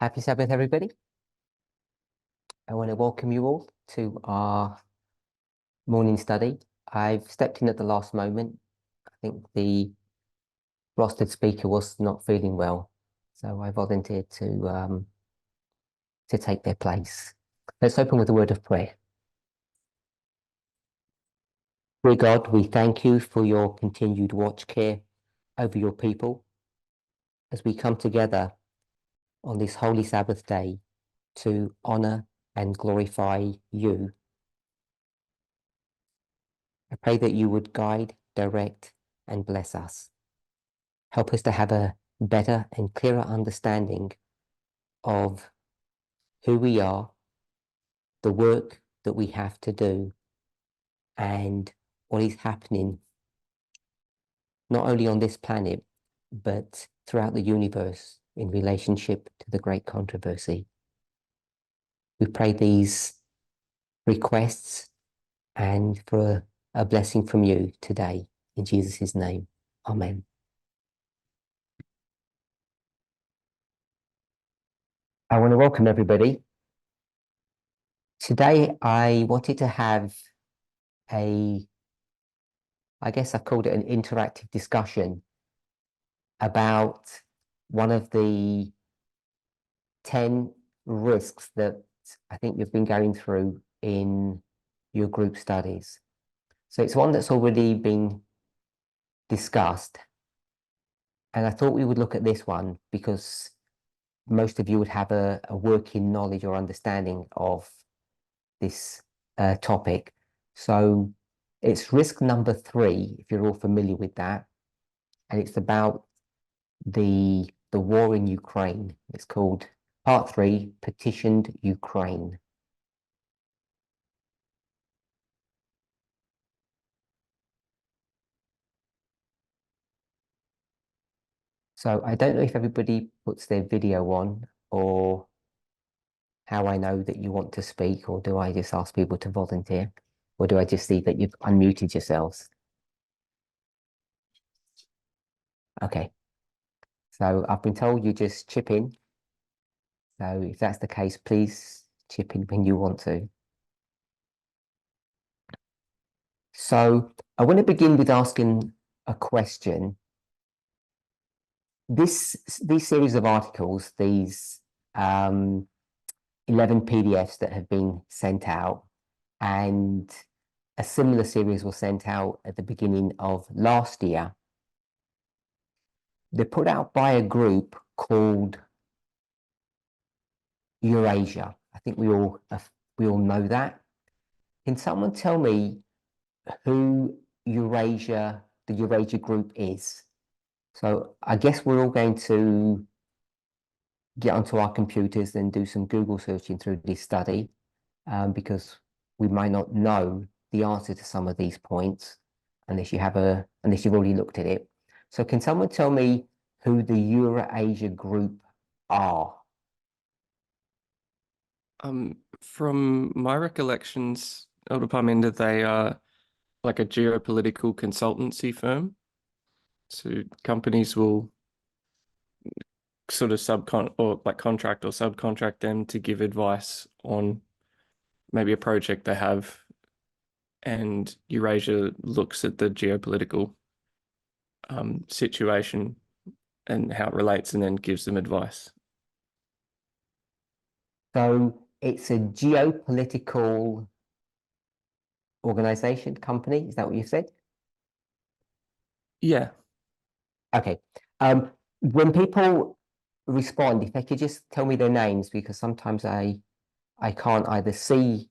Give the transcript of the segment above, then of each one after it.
Happy Sabbath, everybody. I want to welcome you all to our morning study. I've stepped in at the last moment. I think the rostered speaker was not feeling well, so I volunteered to take their place. Let's open with a word of prayer. Dear God, we thank you for your continued watch care over your people as we come together on this holy Sabbath day to honor and glorify you. I pray that you would guide, direct, and bless us. Help us to have a better and clearer understanding of who we are, the work that we have to do, and what is happening not only on this planet, but throughout the universe in relationship to the great controversy. We pray these requests and for a blessing from you today. In Jesus' name, amen. I want to welcome everybody. Today, I wanted to have I guess I've called it an interactive discussion about one of the 10 risks that I think you've been going through in your group studies. So it's one that's already been discussed. And I thought we would look at this one because most of you would have a working knowledge or understanding of this topic. So it's risk number 3, if you're all familiar with that. And it's about the war in Ukraine. It's called Part 3, Petitioned Ukraine. So I don't know if everybody puts their video on or how I know that you want to speak, or do I just ask people to volunteer? Or do I just see that you've unmuted yourselves? Okay. So I've been told you just chip in. So if that's the case, please chip in when you want to. So I want to begin with asking a question. These series of articles, these 11 PDFs that have been sent out, and a similar series was sent out at the beginning of last year. They're put out by a group called Eurasia. I think we all know that. Can someone tell me who the Eurasia group is? So I guess we're all going to get onto our computers and do some Google searching through this study because we might not know the answer to some of these points unless you've already looked at it. So can someone tell me who the Eurasia group are? From my recollections, Elder Parminder, they are like a geopolitical consultancy firm. So companies will sort of contract or subcontract them to give advice on maybe a project they have, and Eurasia looks at the geopolitical situation and how it relates, and then gives them advice. So it's a geopolitical organization, company. Is that what you said? Yeah. Okay. When people respond, if they could just tell me their names, because sometimes I can't either see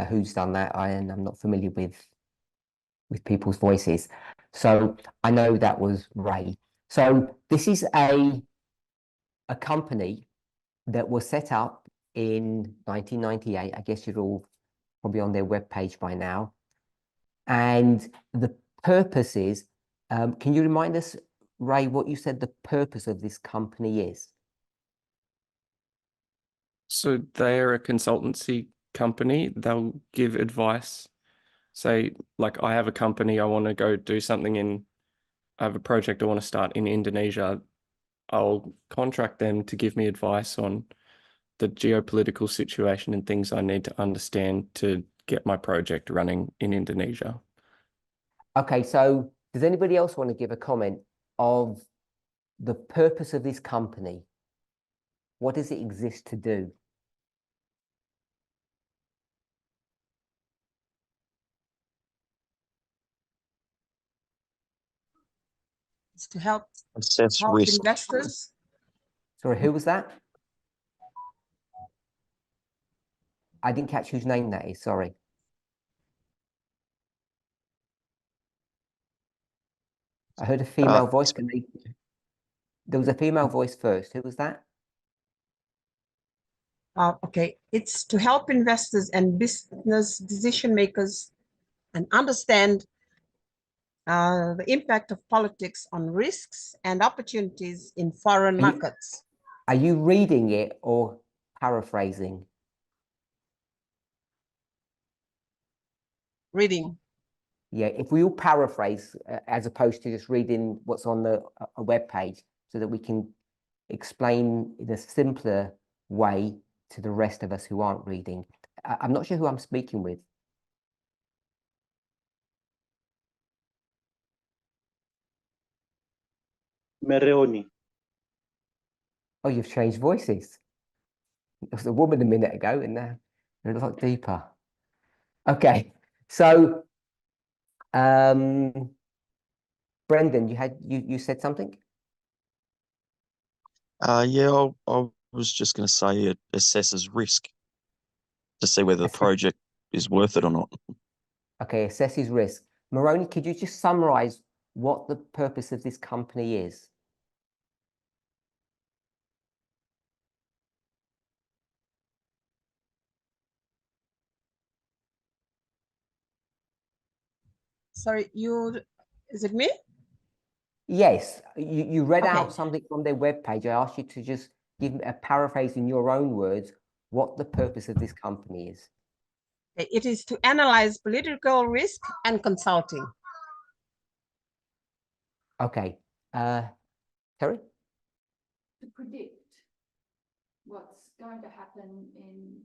who's done that, and I'm not familiar with people's voices. So I know that was Ray. So this is a company that was set up in 1998. I guess you're all probably on their webpage by now. And the purpose is, can you remind us, Ray, what you said the purpose of this company is? So they are a consultancy company. They'll give advice. Say, like, I have a company, I want to go do something I have a project I want to start in Indonesia. I'll contract them to give me advice on the geopolitical situation and things I need to understand to get my project running in Indonesia. Okay, so does anybody else want to give a comment of the purpose of this company? What does it exist to do? It's to help Assess risk. investors. Sorry, who was that? I didn't catch whose name that is, sorry. I heard a female voice. There was a female voice first. Who was that? Okay, it's to help investors and business decision makers and understand the impact of politics on risks and opportunities in foreign markets. Are you reading it or paraphrasing? Reading. Yeah, if we all paraphrase as opposed to just reading what's on a web page, so that we can explain in a simpler way to the rest of us who aren't reading. I'm not sure who I'm speaking with. Mereoni. Oh, you've changed voices. It was a woman a minute ago, and now they're a lot deeper. Okay, so Brendan, you said something? Yeah, I was just going to say it assesses risk to see whether the project is worth it or not. Okay, assesses risk. Moroni, could you just summarize what the purpose of this company is? Sorry, is it me? Yes, you read Okay. out something from their webpage. I asked you to just give a paraphrase in your own words what the purpose of this company is. It is to analyze political risk and consulting. Okay, Terry? To predict what's going to happen in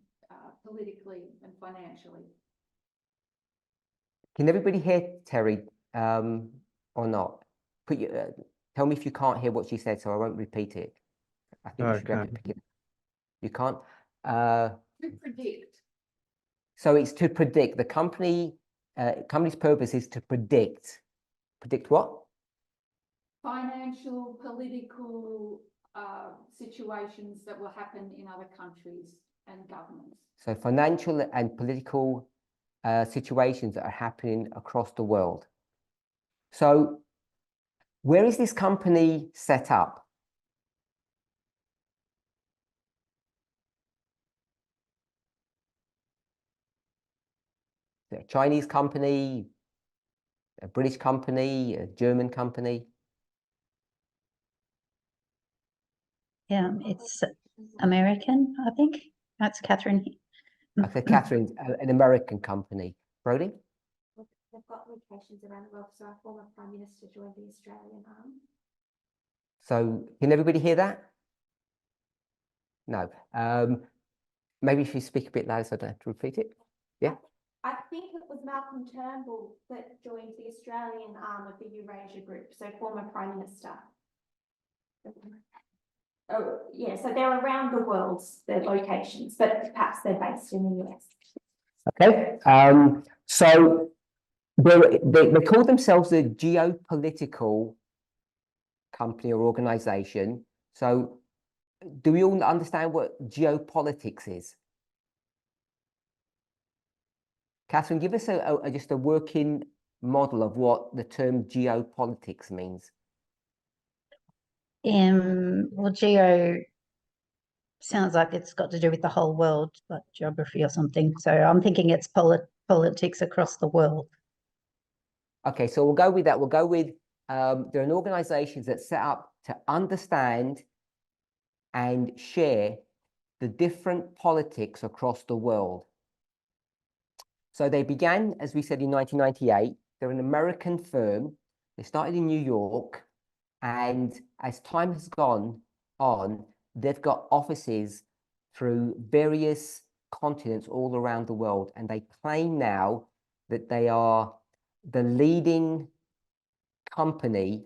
politically and financially. Can everybody hear Terry or not? Tell me if you can't hear what she said, so I won't repeat it. I think you should be able to pick it up. You can't? To predict. So it's to predict. The company's purpose is to predict. Predict what? Financial, political situations that will happen in other countries and governments. So financial and political situations that are happening across the world. So where is this company set up? A Chinese company, a British company, a German company? Yeah, it's American, I think. That's Catherine. Okay, Catherine's an American company. Brody? They've got locations around the world, so our former Prime Minister joined the Australian arm. So can everybody hear that? No. Maybe if you speak a bit louder so I don't have to repeat it. Yeah? I think it was Malcolm Turnbull that joined the Australian arm of the Eurasia Group, so former Prime Minister. Oh, yeah, so they're around the world, their locations, but perhaps they're based in the US. Okay. So they call themselves a geopolitical company or organization. So do we all understand what geopolitics is? Catherine, give us just a working model of what the term geopolitics means. Well, geo sounds like it's got to do with the whole world, like geography or something. So I'm thinking it's politics across the world. Okay, so we'll go with that. We'll go with there are organizations that set up to understand and share the different politics across the world. So they began, as we said, in 1998. They're an American firm. They started in New York, And as time has gone on, they've got offices through various continents all around the world. And they claim now that they are the leading company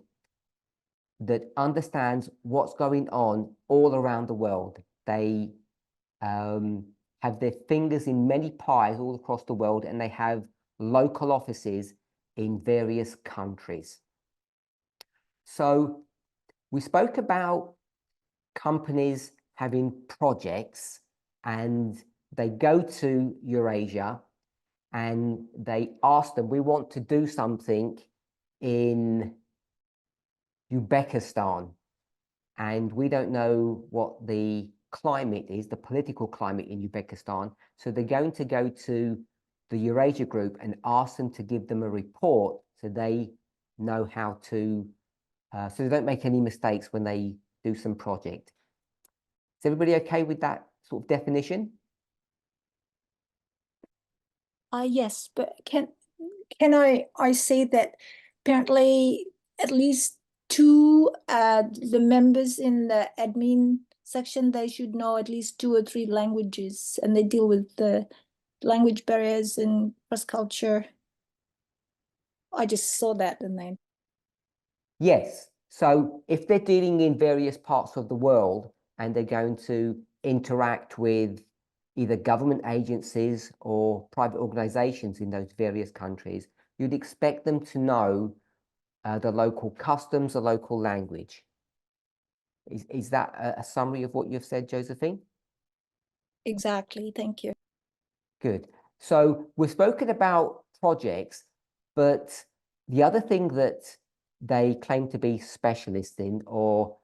that understands what's going on all around the world. They have their fingers in many pies all across the world, and they have local offices in various countries. So we spoke about companies having projects, and they go to Eurasia and they ask them, we want to do something in Uzbekistan, and we don't know what the climate is, the political climate in Uzbekistan. So they're going to go to the Eurasia group and ask them to give them a report so they know how to, so they don't make any mistakes when they do some project. Is everybody okay with that sort of definition? Yes, but can I say that apparently at least two the members in the admin section, they should know at least 2 or 3 languages, and they deal with the language barriers and cross culture. I just saw that and then. Yes. So if they're dealing in various parts of the world and they're going to interact with either government agencies or private organizations in those various countries, you'd expect them to know the local customs, the local language. Is that a summary of what you've said, Josephine? Exactly, thank you. Good. So we've spoken about projects, but the other thing that they claim to be specialists in, or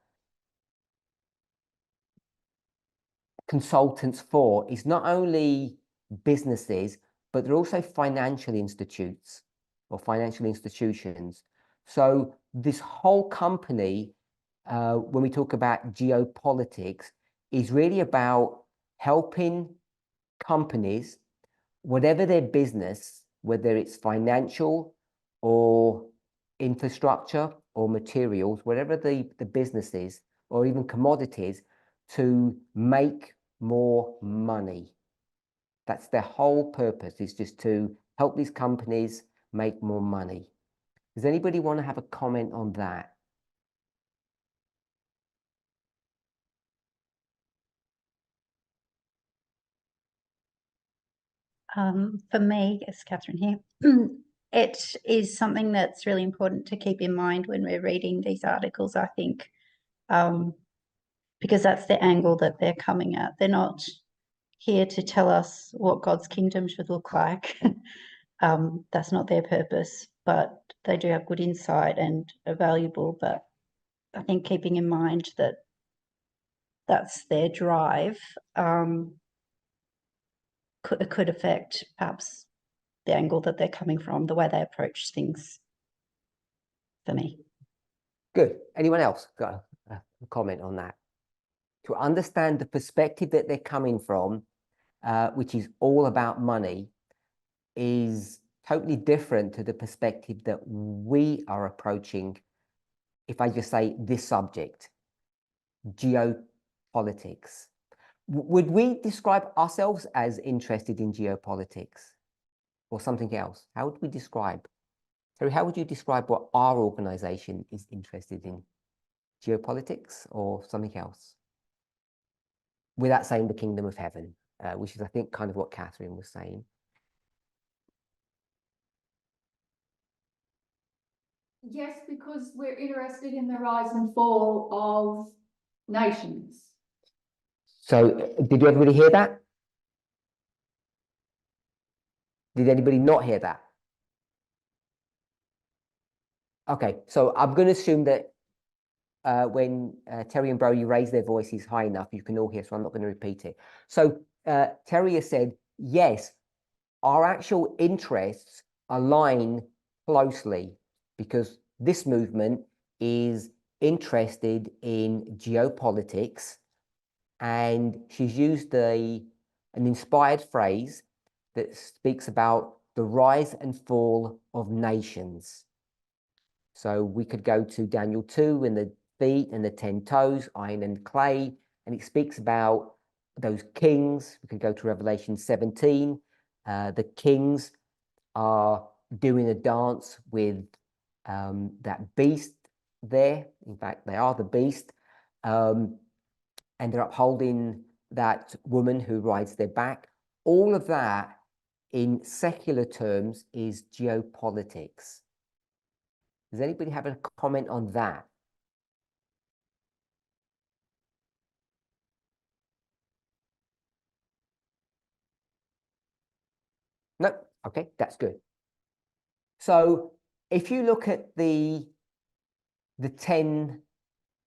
consultants for, is not only businesses, but they're also financial institutes or financial institutions. So this whole company, when we talk about geopolitics, is really about helping companies, whatever their business, whether it's financial or infrastructure or materials, whatever the business is, or even commodities, to make more money. That's their whole purpose, is just to help these companies make more money. Does anybody want to have a comment on that? For me, it's Catherine here. It is something that's really important to keep in mind when we're reading these articles, I think, because that's the angle that they're coming at. They're not here to tell us what God's kingdom should look like. That's not their purpose, but they do have good insight and are valuable. But I think keeping in mind that that's their drive could affect perhaps the angle that they're coming from, the way they approach things, for me. Good. Anyone else got a comment on that? To understand the perspective that they're coming from, which is all about money, is totally different to the perspective that we are approaching, if I just say this subject, geopolitics. Would we describe ourselves as interested in geopolitics or something else? How would we describe? Terry, how would you describe what our organization is interested in? Geopolitics or something else? Without saying the kingdom of heaven, which is, I think, kind of what Catherine was saying. Yes, because we're interested in the rise and fall of nations. So did everybody hear that? Did anybody not hear that? Okay, so I'm going to assume that when Terry and Brody raise their voices high enough, you can all hear, so I'm not going to repeat it. So Terry has said, yes, our actual interests align closely because this movement is interested in geopolitics, and she's used an inspired phrase that speaks about the rise and fall of nations. So we could go to Daniel 2 and the feet and the 10 toes, iron and clay, and it speaks about those kings. We could go to Revelation 17. The kings are doing a dance with that beast there. In fact, they are the beast. And they're upholding that woman who rides their back. All of that in secular terms is geopolitics. Does anybody have a comment on that? No? Okay, that's good. So if you look at the 10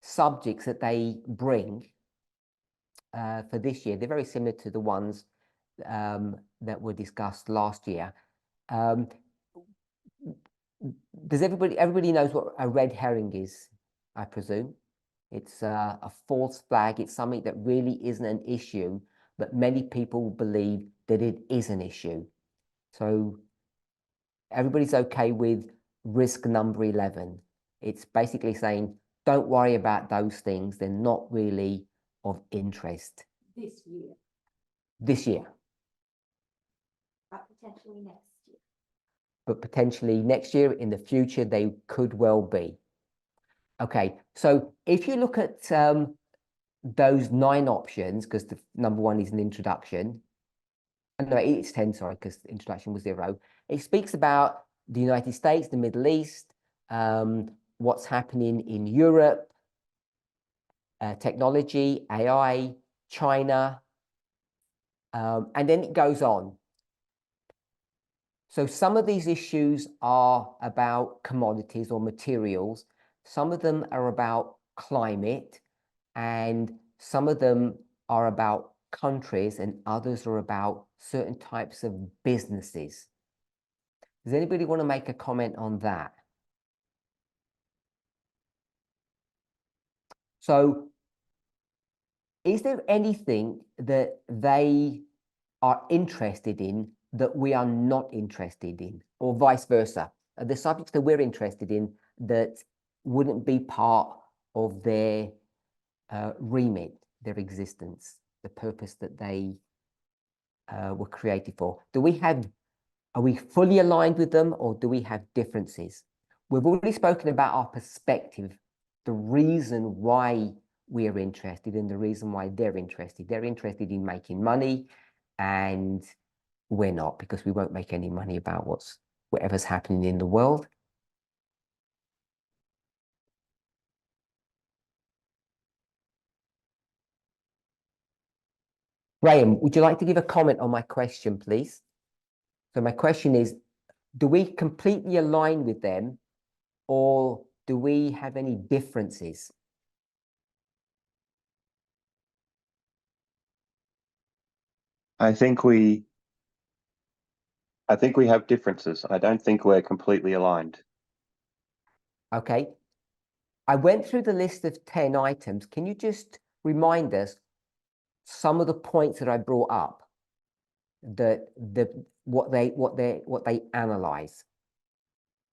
subjects that they bring for this year, they're very similar to the ones that were discussed last year. Does everybody knows what a red herring is, I presume? It's a false flag. It's something that really isn't an issue, but many people believe that it is an issue. So everybody's okay with risk number 11. It's basically saying, don't worry about those things. They're not really of interest. This year, This year, But potentially next year. but potentially next year, in the future, they could well be. Okay, so if you look at those 9 options, because the number 1 is an introduction. No, it's 10, sorry, because the introduction was 0. It speaks about the United States, the Middle East, what's happening in Europe, technology, AI, China, and then it goes on. So some of these issues are about commodities or materials. Some of them are about climate, and some of them are about countries, and others are about certain types of businesses. Does anybody want to make a comment on that? So is there anything that they are interested in that we are not interested in, or vice versa? Are the subjects that we're interested in that wouldn't be part of their remit, their existence, the purpose that they were created for? Are we fully aligned with them, or do we have differences? We've already spoken about our perspective, the reason why we are interested and the reason why they're interested. They're interested in making money, and we're not, because we won't make any money about whatever's happening in the world. Graham, would you like to give a comment on my question, please? So my question is, do we completely align with them, or do we have any differences? I think we have differences. I don't think we're completely aligned. Okay. I went through the list of 10 items. Can you just remind us some of the points that I brought up, what they analyze?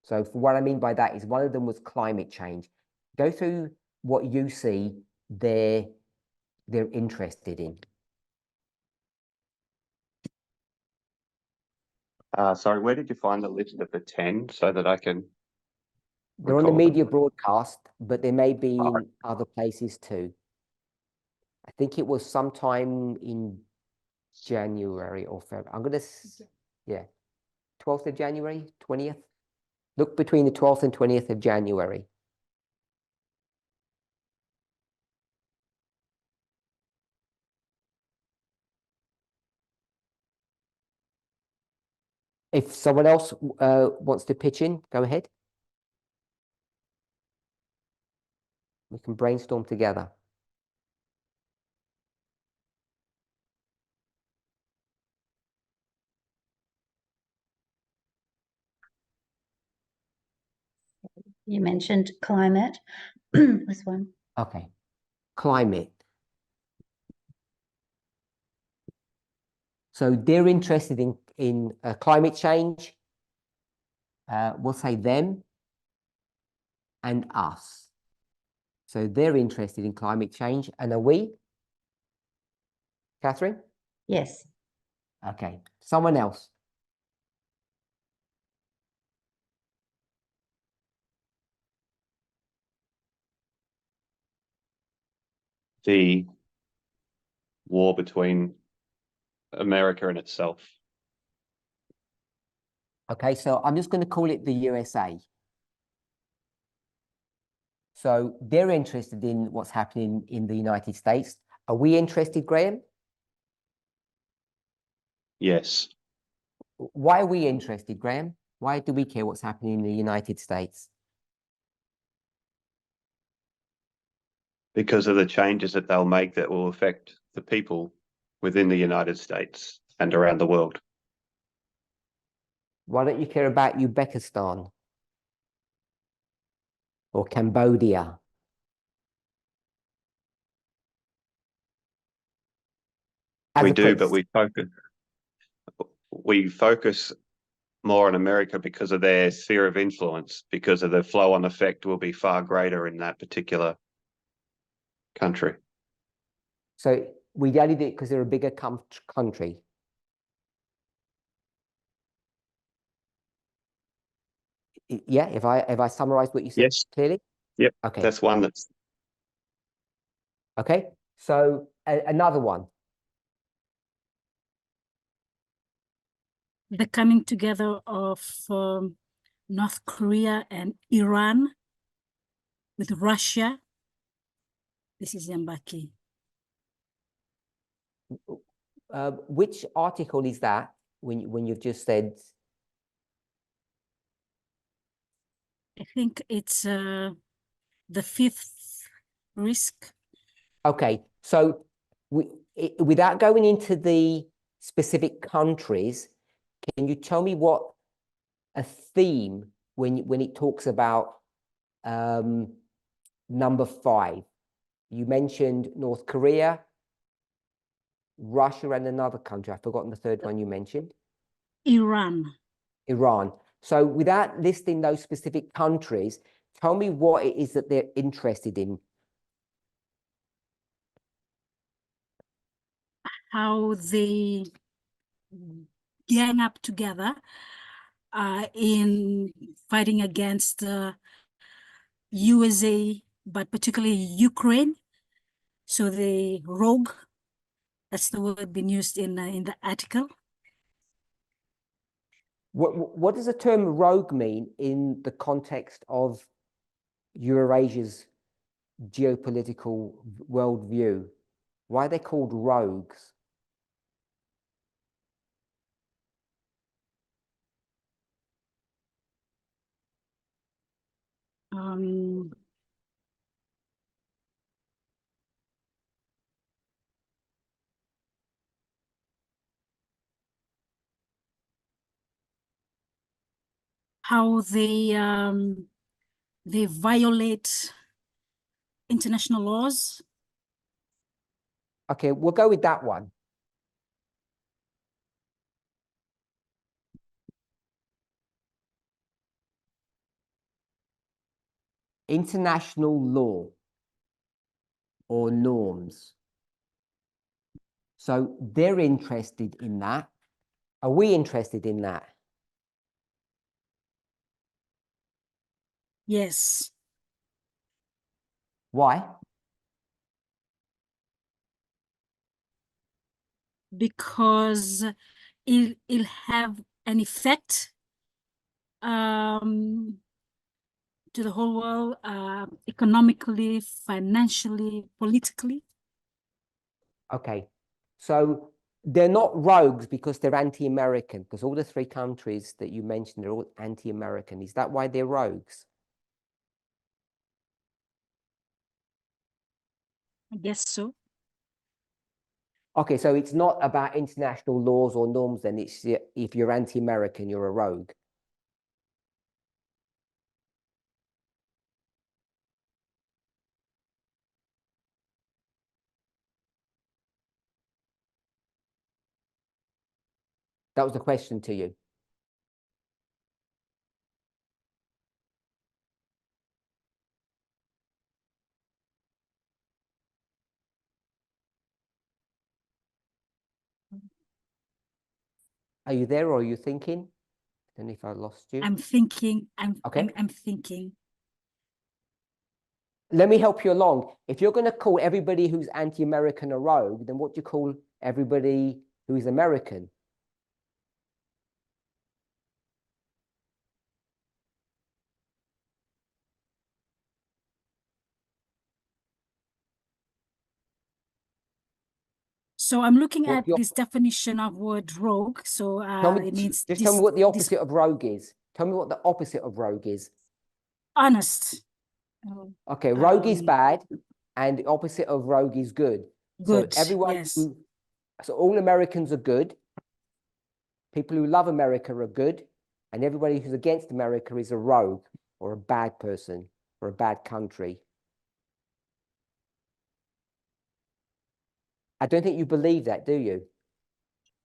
So for what I mean by that is, one of them was climate change. Go through what you see they're interested in. Sorry, where did you find the list of the 10 so that I can They're on the recall them? media broadcast, but they may be Oh. in other places too. I think it was sometime in January or February. I'm going to, yeah, 12th of January, 20th. Look between the 12th and 20th of January. If someone else wants to pitch in, go ahead. We can brainstorm together. You mentioned climate. This one. Okay. Climate. So they're interested in climate change. We'll say them. and us. So they're interested in climate change. And are we? Catherine? Yes. Okay. Someone else? The war between America and itself. Okay, so I'm just going to call it the USA. So they're interested in what's happening in the United States. Are we interested, Graham? Yes, Why are we interested, Graham? Why do we care what's happening in the United States? because of the changes that they'll make that will affect the people within the United States and around the world. Why don't you care about Uzbekistan or Cambodia? As We a do, but priest. we focus more on America because of their sphere of influence, because of the flow-on effect will be far greater in that particular country. So we only do it because they're a bigger country. Yeah, if I summarize what you said Yes. clearly? Yep. Okay. That's one that's Okay. So another one. The coming together of North Korea and Iran with Russia. This is Yambaki. Which article is that when you've just said? I think it's the fifth risk. Okay, so without going into the specific countries, can you tell me what a theme when it talks about number 5? You mentioned North Korea, Russia, and another country. I've forgotten the third one you mentioned. Iran. Iran. So without listing those specific countries, tell me what it is that they're interested in. How they gang up together in fighting against USA, but particularly Ukraine. So the rogue, that's the word being used in the article. What does the term rogue mean in the context of Eurasia's geopolitical worldview? Why are they called rogues? How they violate international laws. Okay, we'll go with that one. International law or norms. So they're interested in that. Are we interested in that? Yes. Why? Because it'll have an effect to the whole world, economically, financially, politically. Okay, so they're not rogues because they're anti-American, because all the 3 countries that you mentioned are all anti-American. Is that why they're rogues? I guess so. Okay, so it's not about international laws or norms then. It's if you're anti-American, you're a rogue. That was the question to you. Are you there or are you thinking? I don't know if I lost you. I'm thinking, Okay. I'm thinking. Let me help you along. If you're going to call everybody who's anti-American a rogue, then what do you call everybody who's American? So I'm looking What's at the this definition of word rogue. So Tell me, it means just tell me what the opposite of rogue is. Tell me what the opposite of rogue is. honest. Okay, rogue is Um, bad, and the opposite of rogue is good. Good, So everyone yes. so all Americans are good. People who love America are good, and everybody who's against America is a rogue or a bad person or a bad country. I don't think you believe that, do you?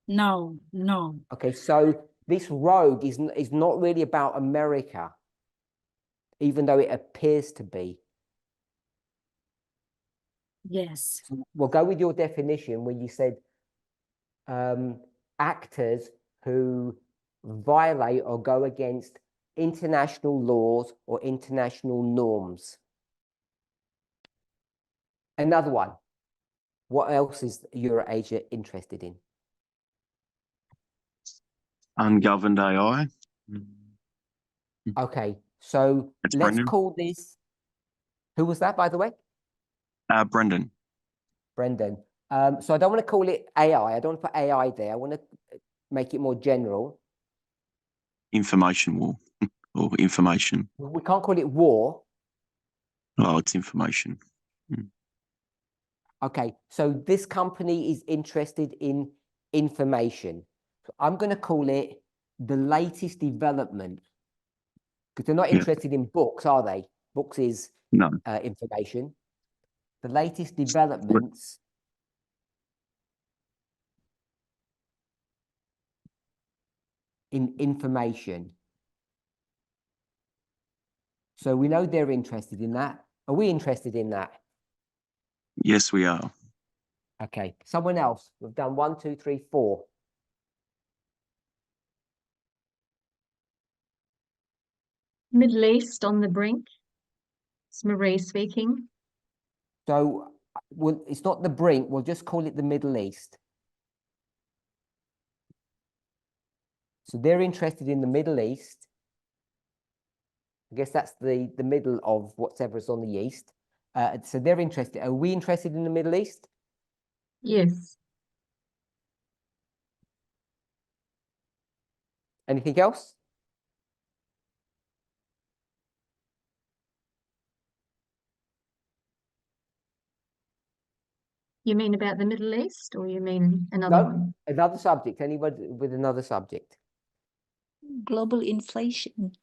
No, no. Okay, so this rogue is not really about America, even though it appears to be. Yes. So we'll go with your definition where you said actors who violate or go against international laws or international norms. Another one. What else is EuroAsia interested in? Ungoverned AI. Okay, so It's let's Brendan. call this. Who was that, by the way? Brendan. Brendan. So I don't want to call it AI. I don't want to put AI there. I want to make it more general. Information war or information. We can't call it war. Oh, it's information. Okay, so this company is interested in information. So I'm going to call it the latest development because they're not Yeah. interested in books, are they? Books is No. information. The latest developments in information. So we know they're interested in that. Are we interested in that? Yes, we are. Okay, someone else. We've done 1, 2, 3, 4. Middle East on the brink. It's Marie speaking. So it's not the brink. We'll just call it the Middle East. So they're interested in the Middle East. I guess that's the middle of whatever's on the east. So they're interested. Are we interested in the Middle East? Yes. Anything else? You mean about the Middle East or you mean another one? Another subject. Anybody with another subject? Global inflation.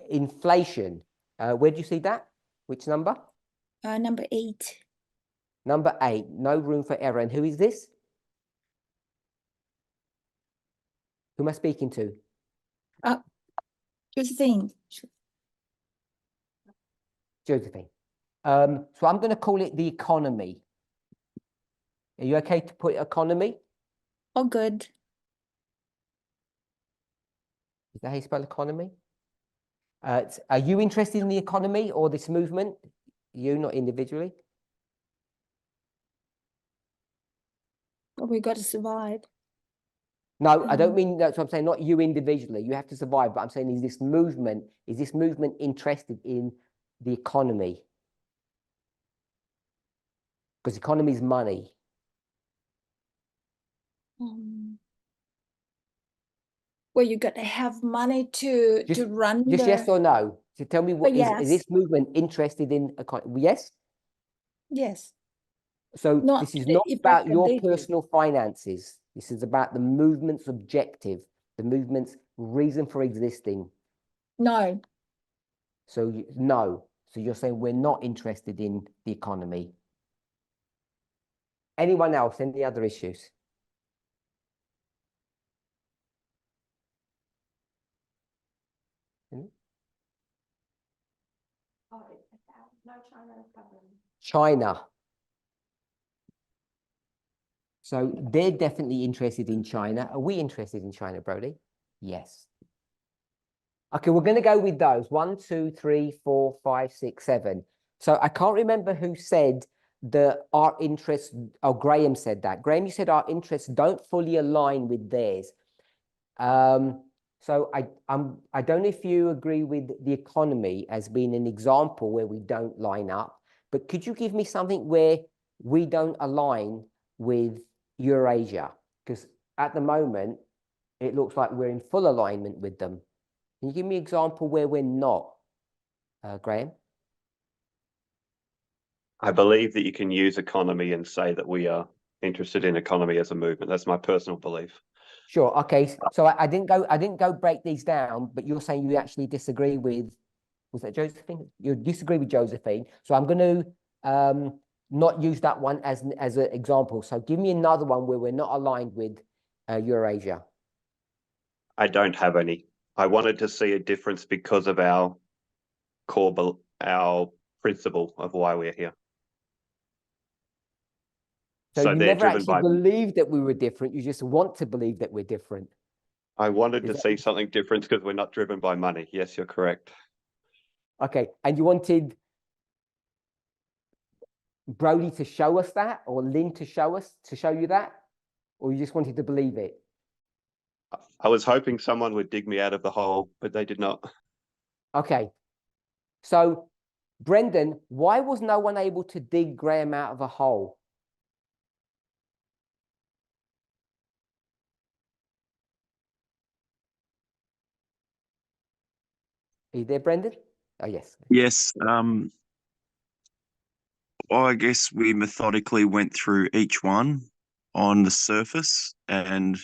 Inflation. Where do you see that? Which number? Number 8. Number 8. No room for error. And who is this? Who am I speaking to? Josephine. Josephine. So I'm going to call it the economy. Are you okay to put economy? Oh, good. Is that how you spell economy? Are you interested in the economy or this movement? You, not individually? But we got to survive. No, I don't mean that's what I'm saying, not you individually. You have to survive, but I'm saying is this movement interested in the economy? Because economy is money. Well, you got to have money to run Just the... yes or no. So tell me what is yes. this movement interested in economy? Yes? Yes. So Not this is the not about effect that your they do. personal finances. This is about the movement's objective, the movement's reason for existing. No. So no. So you're saying we're not interested in the economy. Anyone else? Any other issues? Oh, no China government. China. So they're definitely interested in China. Are we interested in China, Brody? Yes. Okay, we're going to go with those. 1, 2, 3, 4, 5, 6, 7. So I can't remember who said that our interests, oh, Graham said that. Graham, you said our interests don't fully align with theirs. So I don't know if you agree with the economy as being an example where we don't line up, but could you give me something where we don't align with Eurasia? Because at the moment, it looks like we're in full alignment with them. Can you give me an example where we're not, Graham? I believe that you can use economy and say that we are interested in economy as a movement. That's my personal belief. Sure. Okay. So I didn't go break these down, but you're saying you actually disagree with, was that Josephine? You disagree with Josephine. So I'm going to not use that one as an example. So give me another one where we're not aligned with Eurasia. I don't have any. I wanted to see a difference because of our our principle of why we're here. So you they're never driven actually by. believe that we were different. You just want to believe that we're different. I wanted Is to that- see something different because we're not driven by money. Yes, you're correct. Okay. And you wanted Brody to show us that, or Lynn to show you that, or you just wanted to believe it? I was hoping someone would dig me out of the hole, but they did not. Okay. So, Brendan, why was no one able to dig Graham out of a hole? Are you there, Brendan? Oh, yes. Yes. I guess we methodically went through each one on the surface, and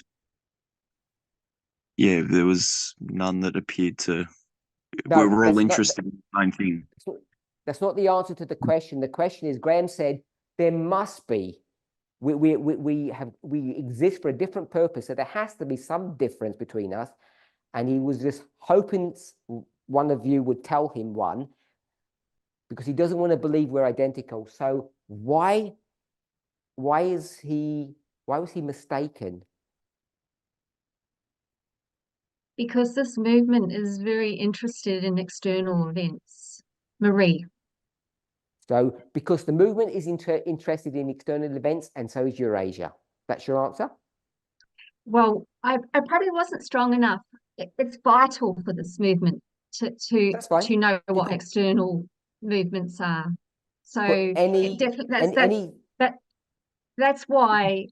yeah, there was none that appeared to. No, We're all that's interested in the same thing. that's not the answer to the question. The question is, Graham said there must be. We exist for a different purpose, so there has to be some difference between us. And he was just hoping one of you would tell him one, because he doesn't want to believe we're identical. So why was he mistaken? Because this movement is very interested in external events. Marie. So because the movement is interested in external events, and so is Eurasia. That's your answer? Well, I probably wasn't strong enough. It's vital for this movement That's fine. to know You what can external movements are. So put it definitely that's why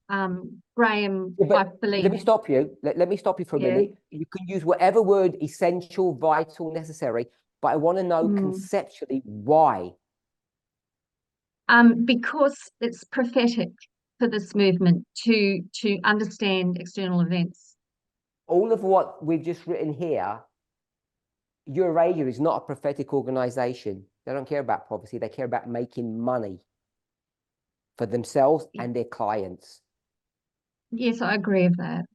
Graham, Yeah, I but believe. let me stop you. Let me stop you for a Yeah. minute. You can use whatever word, essential, vital, necessary, but I want to know conceptually why. Because it's prophetic for this movement to understand external events. All of what we've just written here, Eurasia is not a prophetic organization. They don't care about prophecy. They care about making money for themselves and their clients. Yes, I agree with that.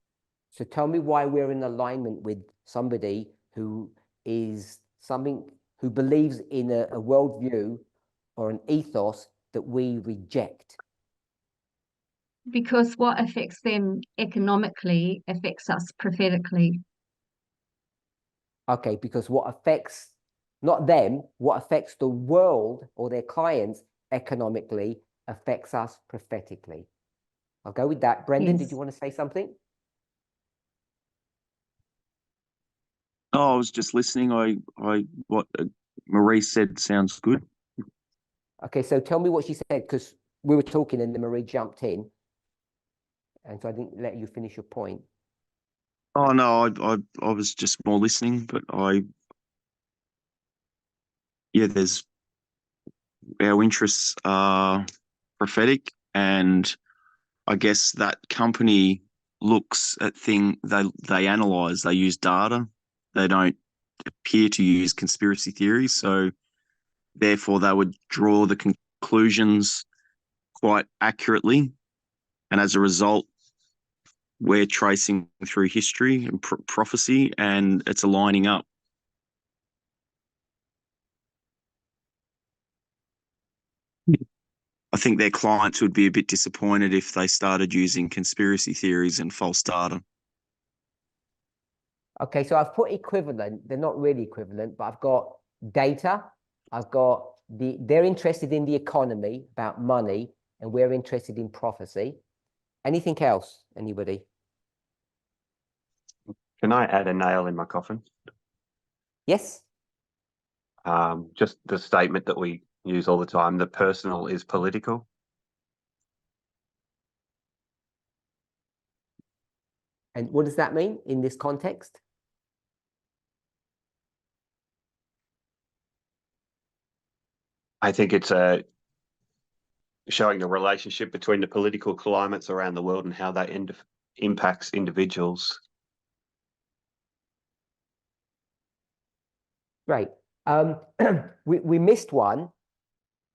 So tell me why we're in alignment with somebody who believes in a worldview or an ethos that we reject. Because what affects them economically affects us prophetically. Okay, because what affects not them, what affects the world or their clients economically affects us prophetically. I'll go with that. Brendan, did you want to say something? Oh, I was just listening. What Marie said sounds good. Okay, so tell me what she said, because we were talking and then Marie jumped in, and so I didn't let you finish your point. Oh no, I was just more listening, but there's our interests are prophetic, and I guess that company looks at they analyze, they use data, they don't appear to use conspiracy theories, so therefore they would draw the conclusions quite accurately, and as a result we're tracing through history and prophecy, and it's aligning up. I think their clients would be a bit disappointed if they started using conspiracy theories and false data. Okay, so I've put equivalent. They're not really equivalent, but I've got data. I've got they're interested in the economy, about money, and we're interested in prophecy. Anything else, anybody? Can I add a nail in my coffin? Yes? Just the statement that we use all the time, the personal is political. And what does that mean in this context? I think it's showing the relationship between the political climates around the world and how that impacts individuals. Great. We missed one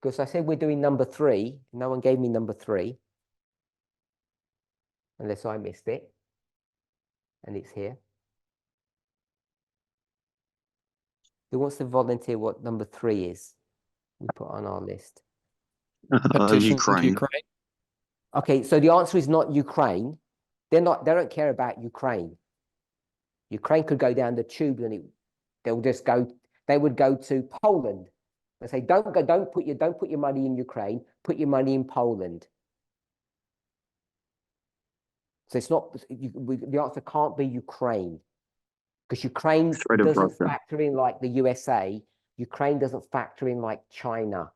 because I said we're doing number 3. No one gave me number 3. Unless I missed it. And it's here. Who wants to volunteer what number 3 is? We put on our list. Petition Ukraine. Ukraine. Okay, so the answer is not Ukraine. They don't care about Ukraine. Ukraine could go down the tube and they would go to Poland. They say, don't put your money in Ukraine, put your money in Poland. So it's not, the answer can't be Ukraine. Because Ukraine Threat of doesn't Russia. factor in like the USA. Ukraine doesn't factor in like China.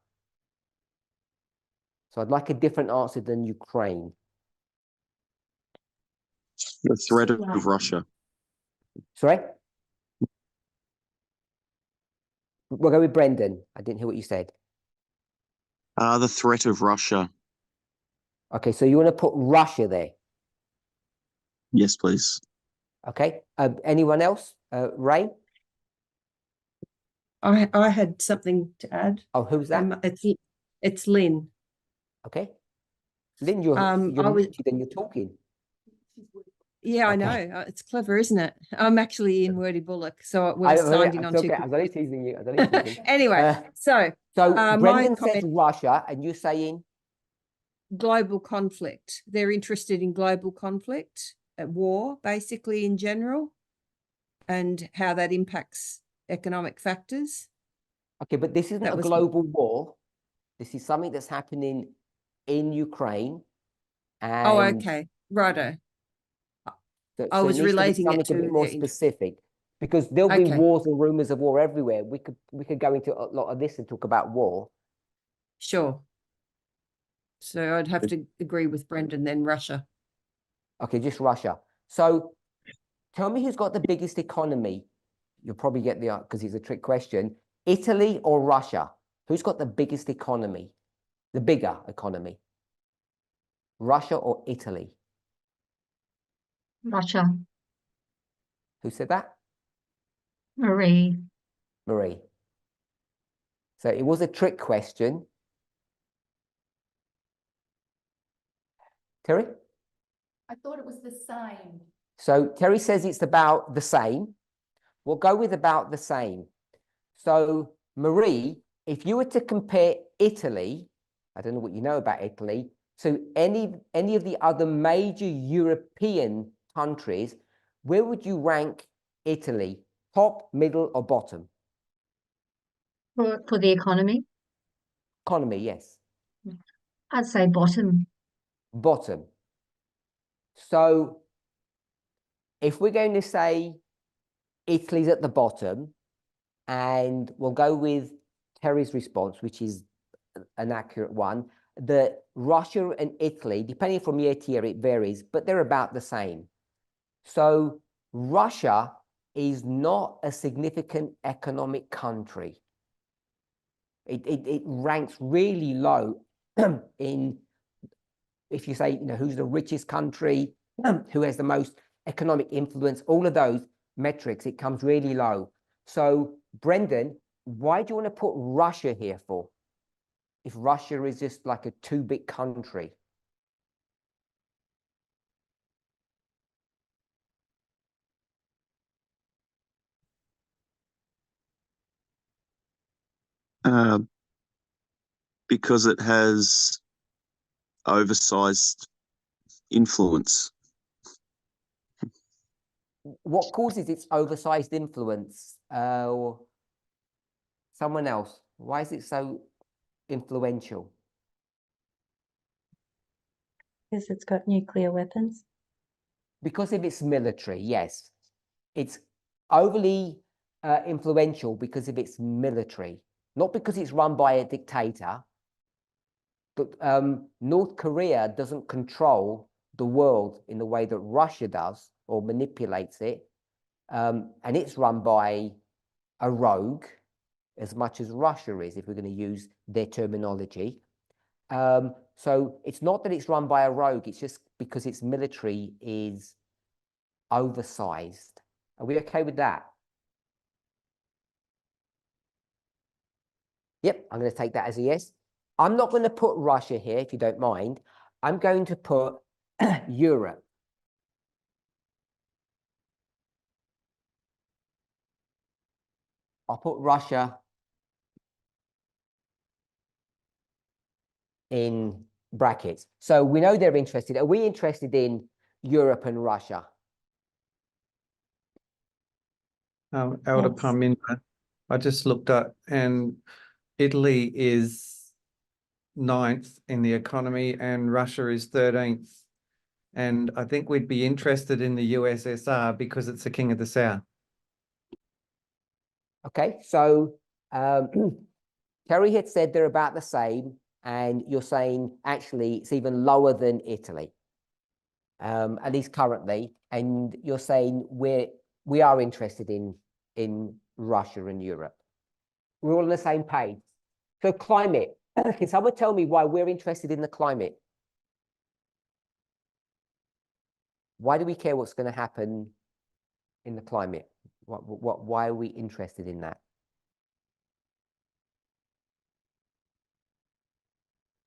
So I'd like a different answer than Ukraine. The threat of Russia. Sorry? We'll go with Brendan. I didn't hear what you said. The threat of Russia. Okay, so you want to put Russia there. Yes, please. Okay. Anyone else? Ray? I had something to add. Oh, who's that? It's Lynn. Okay. Lynn, you're muted and you're talking. Yeah, I Okay. know. It's clever, isn't it? I'm actually in Wordy Bullock, so we're signed in on okay. two. I was only teasing you. I was only teasing. Anyway, so Brendan my says comment, Russia, and you're saying global conflict. They're interested in global conflict, war, basically in general, and how that impacts economic factors. okay, but this isn't That a was- global war. This is something that's happening in Ukraine. And Oh, okay, righto. So, I so was it needs to be relating it something to a bit more their specific, because there'll be Okay. wars and rumors of war everywhere. We could go into a lot of this and talk about war. Sure. So I'd have to agree with Brendan then, Russia. Okay, just Russia. So tell me who's got the biggest economy. You'll probably get the because it's a trick question. Italy or Russia? Who's got the biggest economy? The bigger economy? Russia or Italy? Russia. Who said that? Marie. Marie. So it was a trick question. Terry? I thought it was the same. So Terry says it's about the same. We'll go with about the same. So Marie, if you were to compare Italy, I don't know what you know about Italy, to any of the other major European countries, where would you rank Italy? Top, middle, or bottom? For the economy, Economy, yes. I'd say bottom. Bottom. So if we're going to say Italy's at the bottom, and we'll go with Terry's response, which is an accurate one, that Russia and Italy, depending from year to year, it varies, but they're about the same. So Russia is not a significant economic country. It ranks really low in, if you say, you know, who's the richest country, who has the most economic influence, all of those metrics, it comes really low. So Brendan, why do you want to put Russia here for? If Russia is just like a too big country? Because it has oversized influence? What causes its oversized influence? Or someone else? Why is it so influential? Because it's got nuclear weapons. Because of its military, yes. It's overly influential because of its military, not because it's run by a dictator. But North Korea doesn't control the world in the way that Russia does or manipulates it. And it's run by a rogue as much as Russia is, if we're going to use their terminology. So it's not that it's run by a rogue, it's just because its military is oversized. Are we okay with that? Yep, I'm going to take that as a yes. I'm not going to put Russia here, if you don't mind. I'm going to put Europe. I'll put Russia in brackets. So we know they're interested. Are we interested in Europe and Russia? Elder Yes. Parminder, I just looked up, and Italy is 9th in the economy and Russia is 13th. And I think we'd be interested in the USSR because it's the king of the South. Okay, so Kerry had said they're about the same, and you're saying actually it's even lower than Italy, at least currently. And you're saying we are interested in Russia and Europe. We're all on the same page. So climate. Can someone tell me why we're interested in the climate? Why do we care what's going to happen in the climate? Why are we interested in that?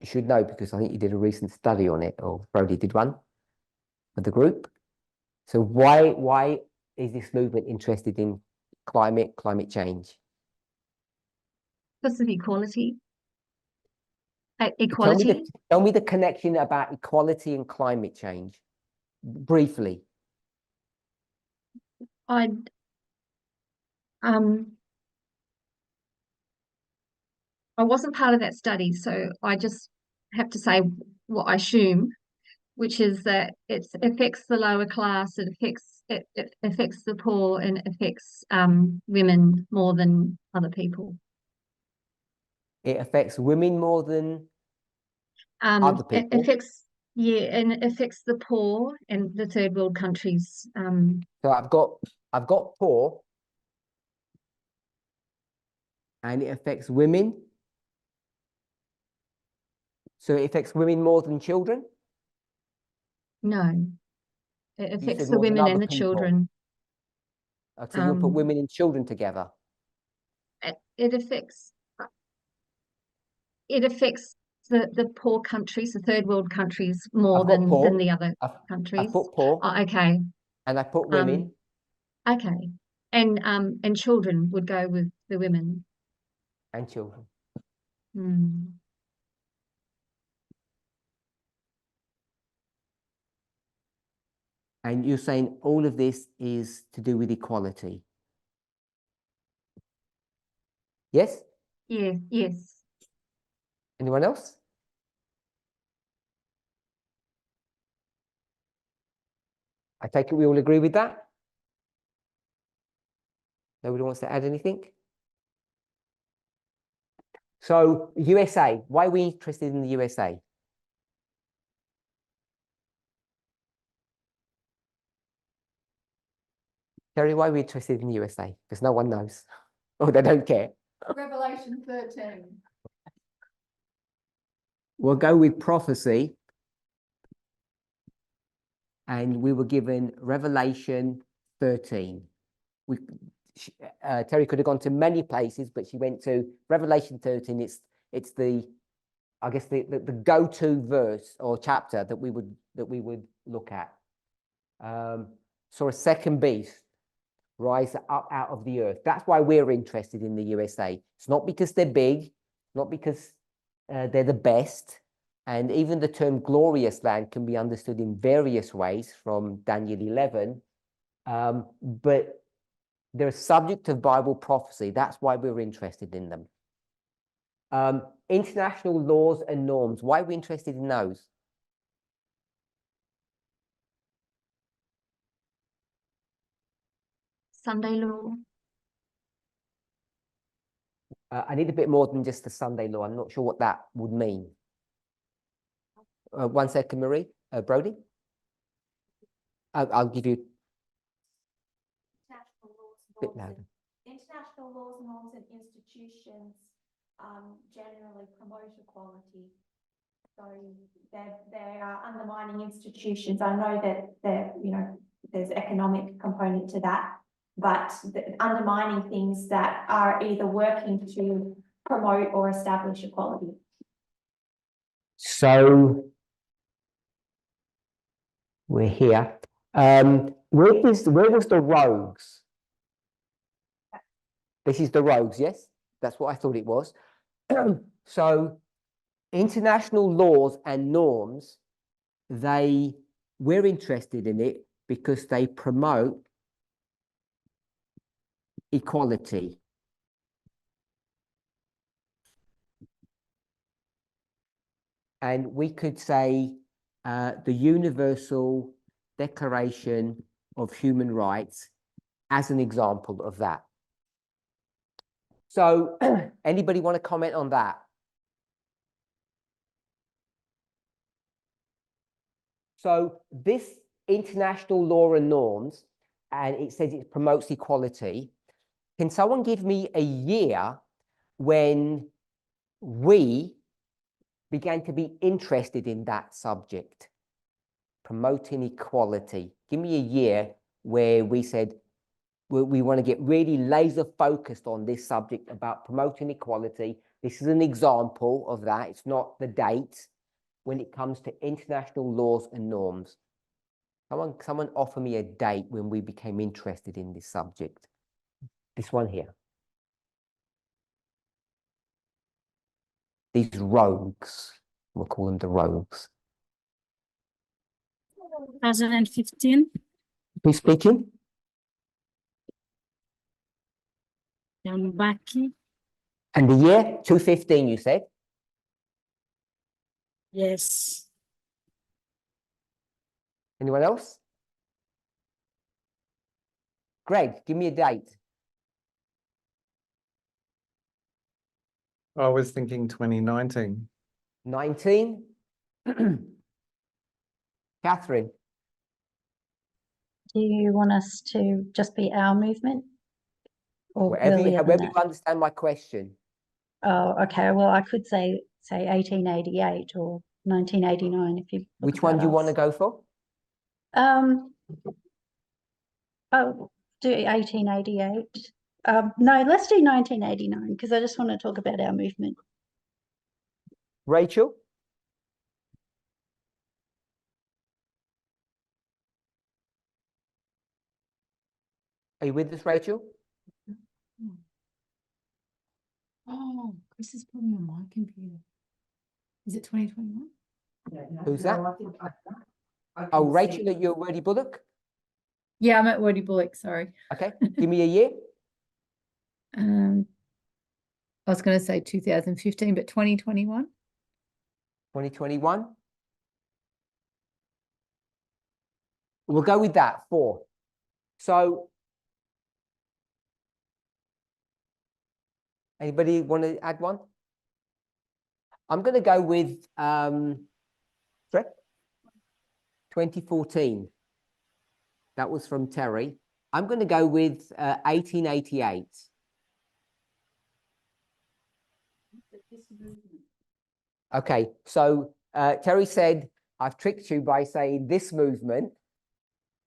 You should know because I think you did a recent study on it, or Brody did one for the group. So why is this movement interested in climate change? Because of equality. Equality. Tell me the connection about equality and climate change, briefly. I wasn't part of that study, so I just have to say what I assume, which is that it affects the lower class, it affects the poor, and it affects women more than other people. It affects women more than other people. It affects, yeah, and it affects the poor and the third world countries. So I've got poor, and it affects women. So it affects women more than children? No, it affects said the more than women and other the people. children. So you'll put women and children together. It affects the poor countries, the third world countries, more than the other countries. I put poor. Oh, okay. And I put women. Okay. And children would go with the women. And children. Hmm. And you're saying all of this is to do with equality? Yes? Yeah, yes. Anyone else? I take it we all agree with that? Nobody wants to add anything? So USA, why are we interested in the USA? Terry, why are we interested in the USA? Because no one knows, or they don't care. Revelation 13. We'll go with prophecy. And we were given Revelation 13. Terry could have gone to many places, but she went to Revelation 13. It's the, I guess, the go-to verse or chapter that we would look at. Saw a second beast rise up out of the earth. That's why we're interested in the USA. It's not because they're big, not because they're the best. And even the term glorious land can be understood in various ways from Daniel 11. But they're a subject of Bible prophecy. That's why we're interested in them. International laws and norms. Why are we interested in those? Sunday law. I need a bit more than just the Sunday law. I'm not sure what that would mean. 1 second, Marie. Brody? I'll give you International laws, a bit louder. international laws, norms, and institutions generally promote equality. So they are undermining institutions. I know that there's economic component to that, but undermining things that are either working to promote or establish equality. So we're here. Where was the rogues? This is the rogues, yes? That's what I thought it was. So international laws and norms, we're interested in it because they promote equality. And we could say the Universal Declaration of Human Rights as an example of that. So anybody want to comment on that? So this international law and norms, and it says it promotes equality. Can someone give me a year when we began to be interested in that subject, promoting equality? Give me a year where we said we want to get really laser focused on this subject about promoting equality. This is an example of that. It's not the date when it comes to international laws and norms. Someone offer me a date when we became interested in this subject. This one here. These rogues, we'll call them the rogues. 2015. Who's speaking? Baki. And the year 2015, you said? Yes. Anyone else? Greg, give me a date. I was thinking 2019. 19. Catherine. Do you want us to just be our movement? Or earlier However than you that? understand my question. Oh, okay. Well, I could say 1888 or 1989 if you. Which one do you want to go for? Oh, do 1888. No, let's do 1989 because I just want to talk about our movement. Rachel? Are you with us, Rachel? Oh, Chris is probably on my computer. Is it 2021? Who's that? Oh, Rachel at your Wordy Bullock? Yeah, I'm at Wordy Bullock, sorry. Okay, give me a year. I was going to say 2015, but 2021. 2021. We'll go with that, 4. So, anybody want to add one? I'm going to go with 2014. That was from Terry. I'm going to go with 1888. Okay, so Terry said, I've tricked you by saying this movement,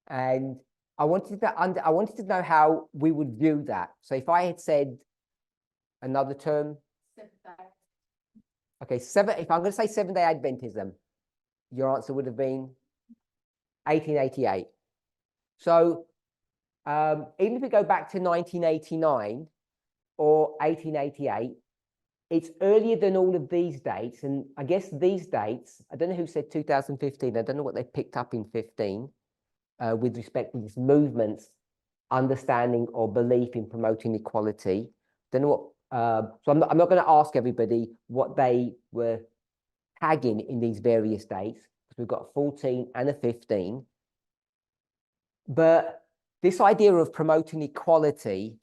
and I wanted to know how we would view that. So if I had said another term, okay, if I'm going to say Seventh-day Adventism, your answer would have been 1888. So even if we go back to 1989 or 1888, it's earlier than all of these dates. And I guess these dates, I don't know who said 2015. I don't know what they picked up in 15 with respect to this movement's understanding or belief in promoting equality. Don't know what, so I'm not going to ask everybody what they were tagging in these various dates, because we've got a 14 and a 15. But this idea of promoting equality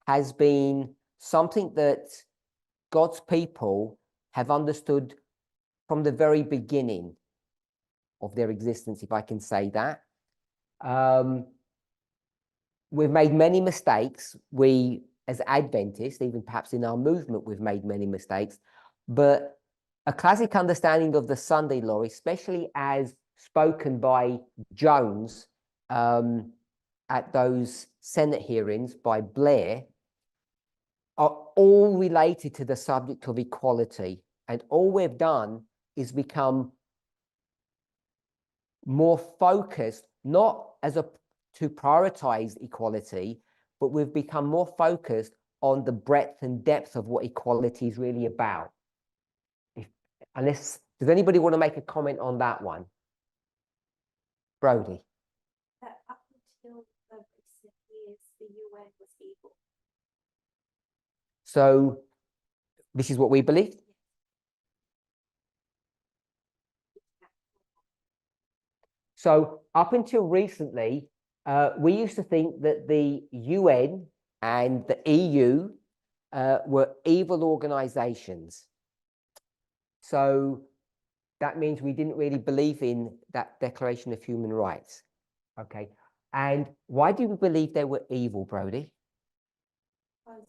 has been something that God's people have understood from the very beginning of their existence, if I can say that. We've made many mistakes. We, as Adventists, even perhaps in our movement, we've made many mistakes. But a classic understanding of the Sunday law, especially as spoken by Jones at those Senate hearings by Blair, are all related to the subject of equality. And all we've done is become more focused, not as a to prioritize equality, but we've become more focused on the breadth and depth of what equality is really about. Does anybody want to make a comment on that one? Brodie. Up until the recent years, the UN was evil. So this is what we believe? So up until recently, we used to think that the UN and the EU were evil organizations. So that means we didn't really believe in that Declaration of Human Rights. Okay. And why do we believe they were evil, Brodie? Because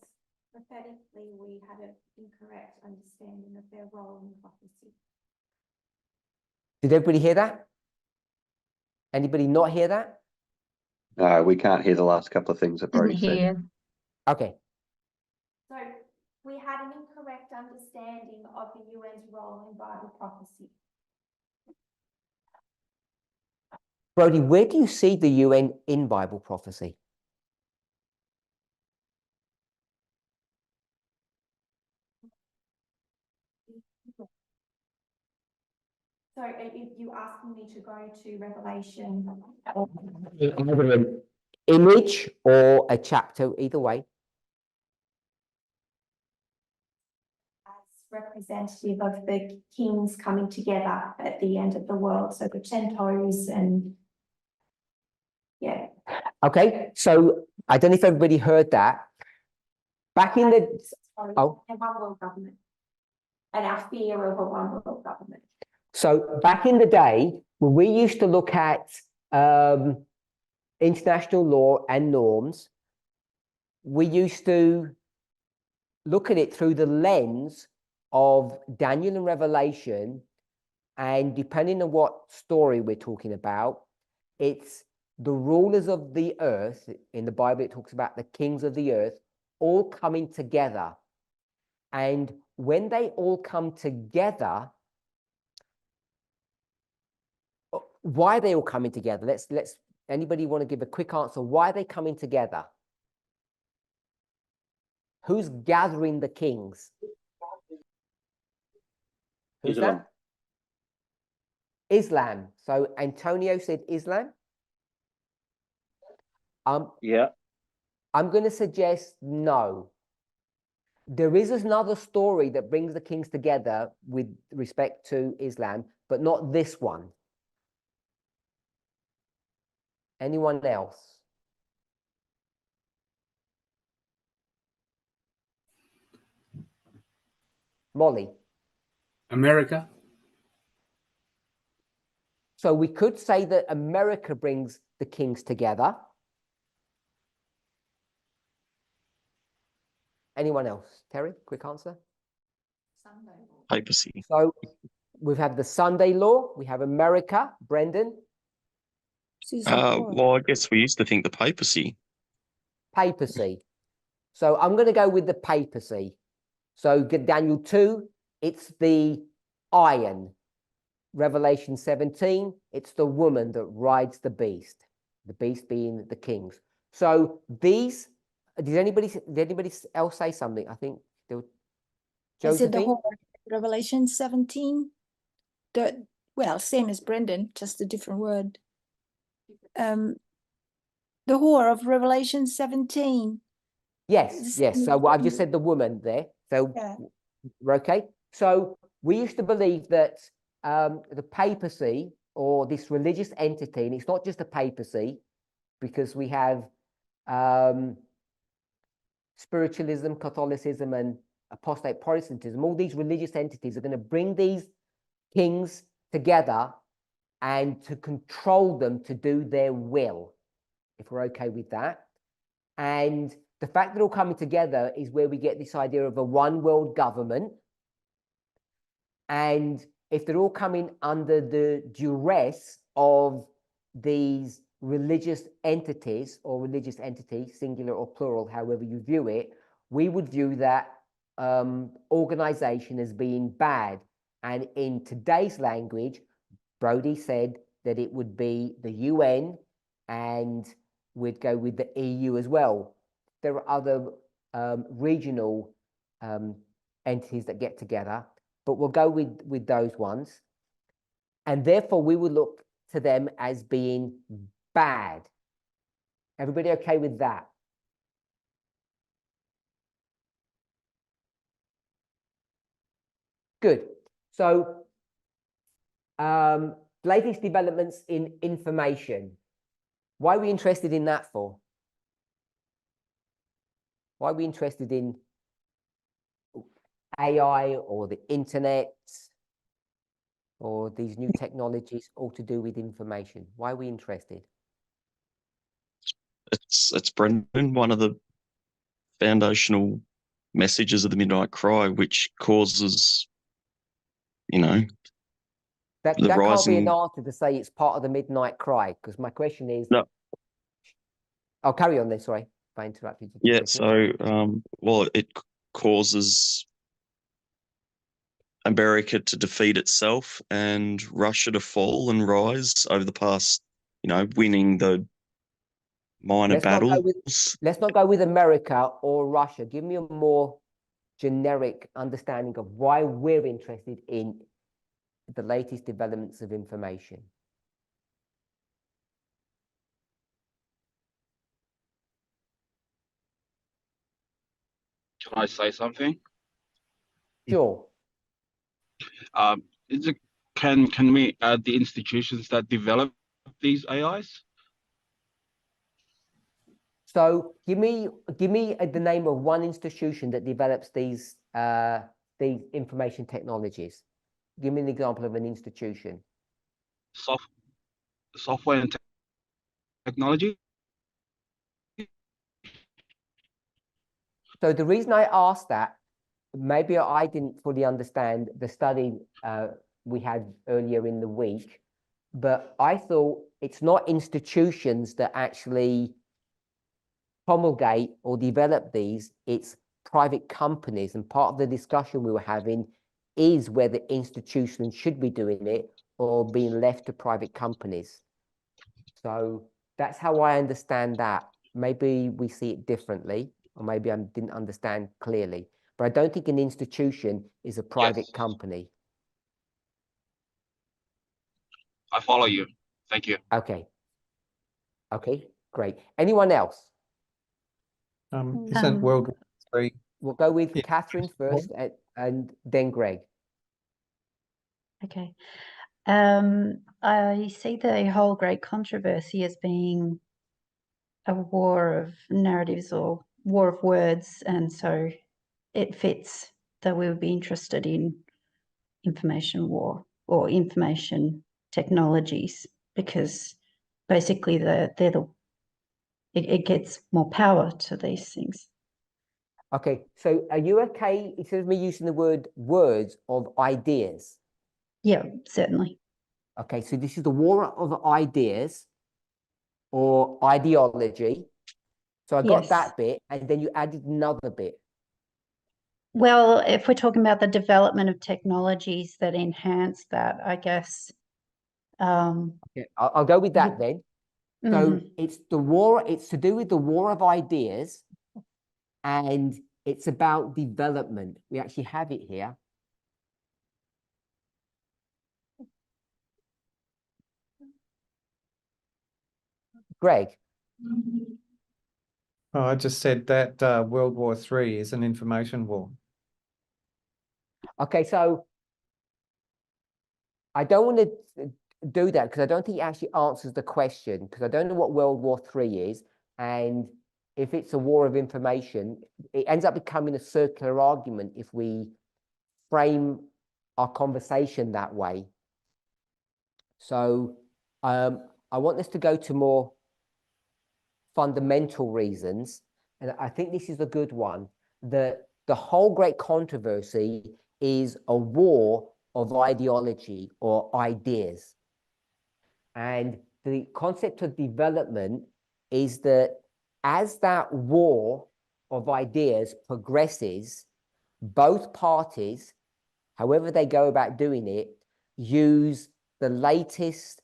prophetically we had an incorrect understanding of their role in prophecy. Did everybody hear that? Anybody not hear that? No, we can't hear the last couple of things that Didn't Brodie said. hear. Okay. So we had an incorrect understanding of the UN's role in Bible prophecy. Brodie, where do you see the UN in Bible prophecy? So if you asking me to go to Revelation, Either an image or a chapter, either way. as representative of the kings coming together at the end of the world, so the 10 toes and yeah. Okay, so I don't know if everybody heard that. Back in the Sorry, oh, and one world government and our fear of a one world government. so back in the day, when we used to look at international law and norms, we used to look at it through the lens of Daniel and Revelation, and depending on what story we're talking about, it's the rulers of the earth. In the Bible, it talks about the kings of the earth all coming together. And when they all come together, why are they all coming together? Let's anybody want to give a quick answer? Why are they coming together? Who's gathering the kings? Who's Islam. that? Islam. So Antonio said Islam. Yeah. I'm going to suggest no. There is another story that brings the kings together with respect to Islam, but not this one. Anyone else? Molly. America. So we could say that America brings the kings together. Anyone else? Terry, quick answer. Papacy. So we've had the Sunday law. We have America. Brendan. Well, I guess we used to think the papacy. Papacy. So I'm going to go with the papacy. So Daniel 2, it's the iron. Revelation 17, it's the woman that rides the beast being the kings. So these, did anybody else say something? I think there were Is it the Josephine? whore of Revelation 17? Well, same as Brendan, just a different word. The whore of Revelation 17. Yes, yes. So I've just said the woman there. So Yeah. we're okay. So we used to believe that the papacy or this religious entity, and it's not just a papacy, because we have spiritualism, Catholicism, and apostate Protestantism. All these religious entities are going to bring these kings together and to control them to do their will, if we're okay with that. And the fact that all coming together is where we get this idea of a one world government. And if they're all coming under the duress of these religious entities or religious entity, singular or plural, however you view it, we would view that organization as being bad. And in today's language, Brody said that it would be the UN, and we'd go with the EU as well. There are other regional entities that get together, but we'll go with those ones. And therefore, we would look to them as being bad. Everybody okay with that? Good. So, latest developments in information. Why are we interested in that for? Why are we interested in AI or the internet or these new technologies all to do with information? Why are we interested? It's Brendan, one of the foundational messages of the Midnight Cry, which causes, That the can't be an rising. answer to say it's part of the Midnight Cry, because my question is. No. I'll carry on then. Sorry if I interrupted you. Yeah. So, well, it causes America to defeat itself and Russia to fall and rise over the past, winning the minor battles. Let's not go with America or Russia. Give me a more generic understanding of why we're interested in the latest developments of information. Can I say something? Sure. Is it, can we add the institutions that develop these AIs? So give me the name of one institution that develops these information technologies. Give me an example of an institution. Software and technology. So the reason I asked that, maybe I didn't fully understand the study we had earlier in the week, but I thought it's not institutions that actually promulgate or develop these, it's private companies. And part of the discussion we were having is whether institutions should be doing it or being left to private companies. So that's how I understand that. Maybe we see it differently, or maybe I didn't understand clearly. But I don't think an institution is a private company. I follow you. Thank you. Okay. Okay, great. Anyone else? Isn't World War III? We'll go with Catherine first and then Greg. Okay. I see the whole great controversy as being a war of narratives or war of words, and so it fits that we would be interested in information war or information technologies, because basically it gets more power to these things. Okay, so are you okay, instead of me using the word words, of ideas? Yeah, certainly. Okay, so this is the war of ideas or ideology. So I got Yes. that bit, and then you added another bit. Well, if we're talking about the development of technologies that enhance that, I guess. Okay, I'll go with that then. So it's the war, it's to do with the war of ideas, and It's about development. We actually have it here. Greg. Oh, I just said that World War III is an information war. Okay, so I don't want to do that because I don't think it actually answers the question, because I don't know what World War III is. And if it's a war of information, it ends up becoming a circular argument if we frame our conversation that way. So I want us to go to more fundamental reasons. And I think this is a good one, that the whole great controversy is a war of ideology or ideas. And the concept of development is that as that war of ideas progresses, both parties, however they go about doing it, use the latest,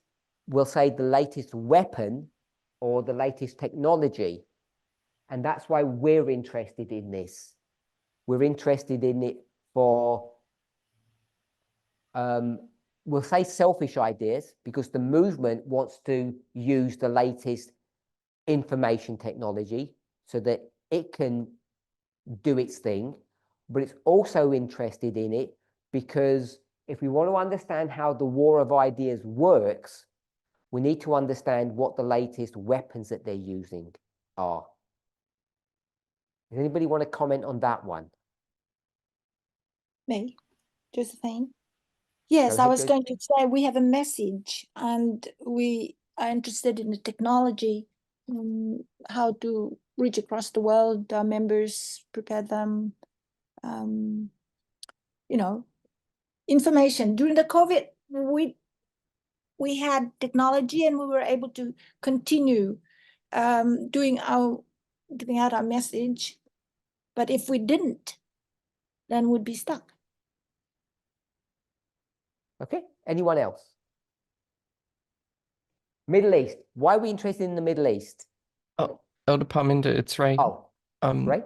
we'll say the latest weapon or the latest technology. And that's why we're interested in this. We're interested in it for, we'll say selfish ideas, because the movement wants to use the latest information technology so that it can do its thing. But it's also interested in it because if we want to understand how the war of ideas works, we need to understand what the latest weapons that they're using are. Does anybody want to comment on that one? Me, Josephine. Yes, I was going to say we have a message and we are interested in the technology, how to reach across the world, our members, prepare them, you know, information. During the COVID, we had technology and we were able to continue giving out our message. But if we didn't, then we'd be stuck. Okay, anyone else? Middle East. Why are we interested in the Middle East? Oh, Elder Parminder, it's Ray. Oh, Ray?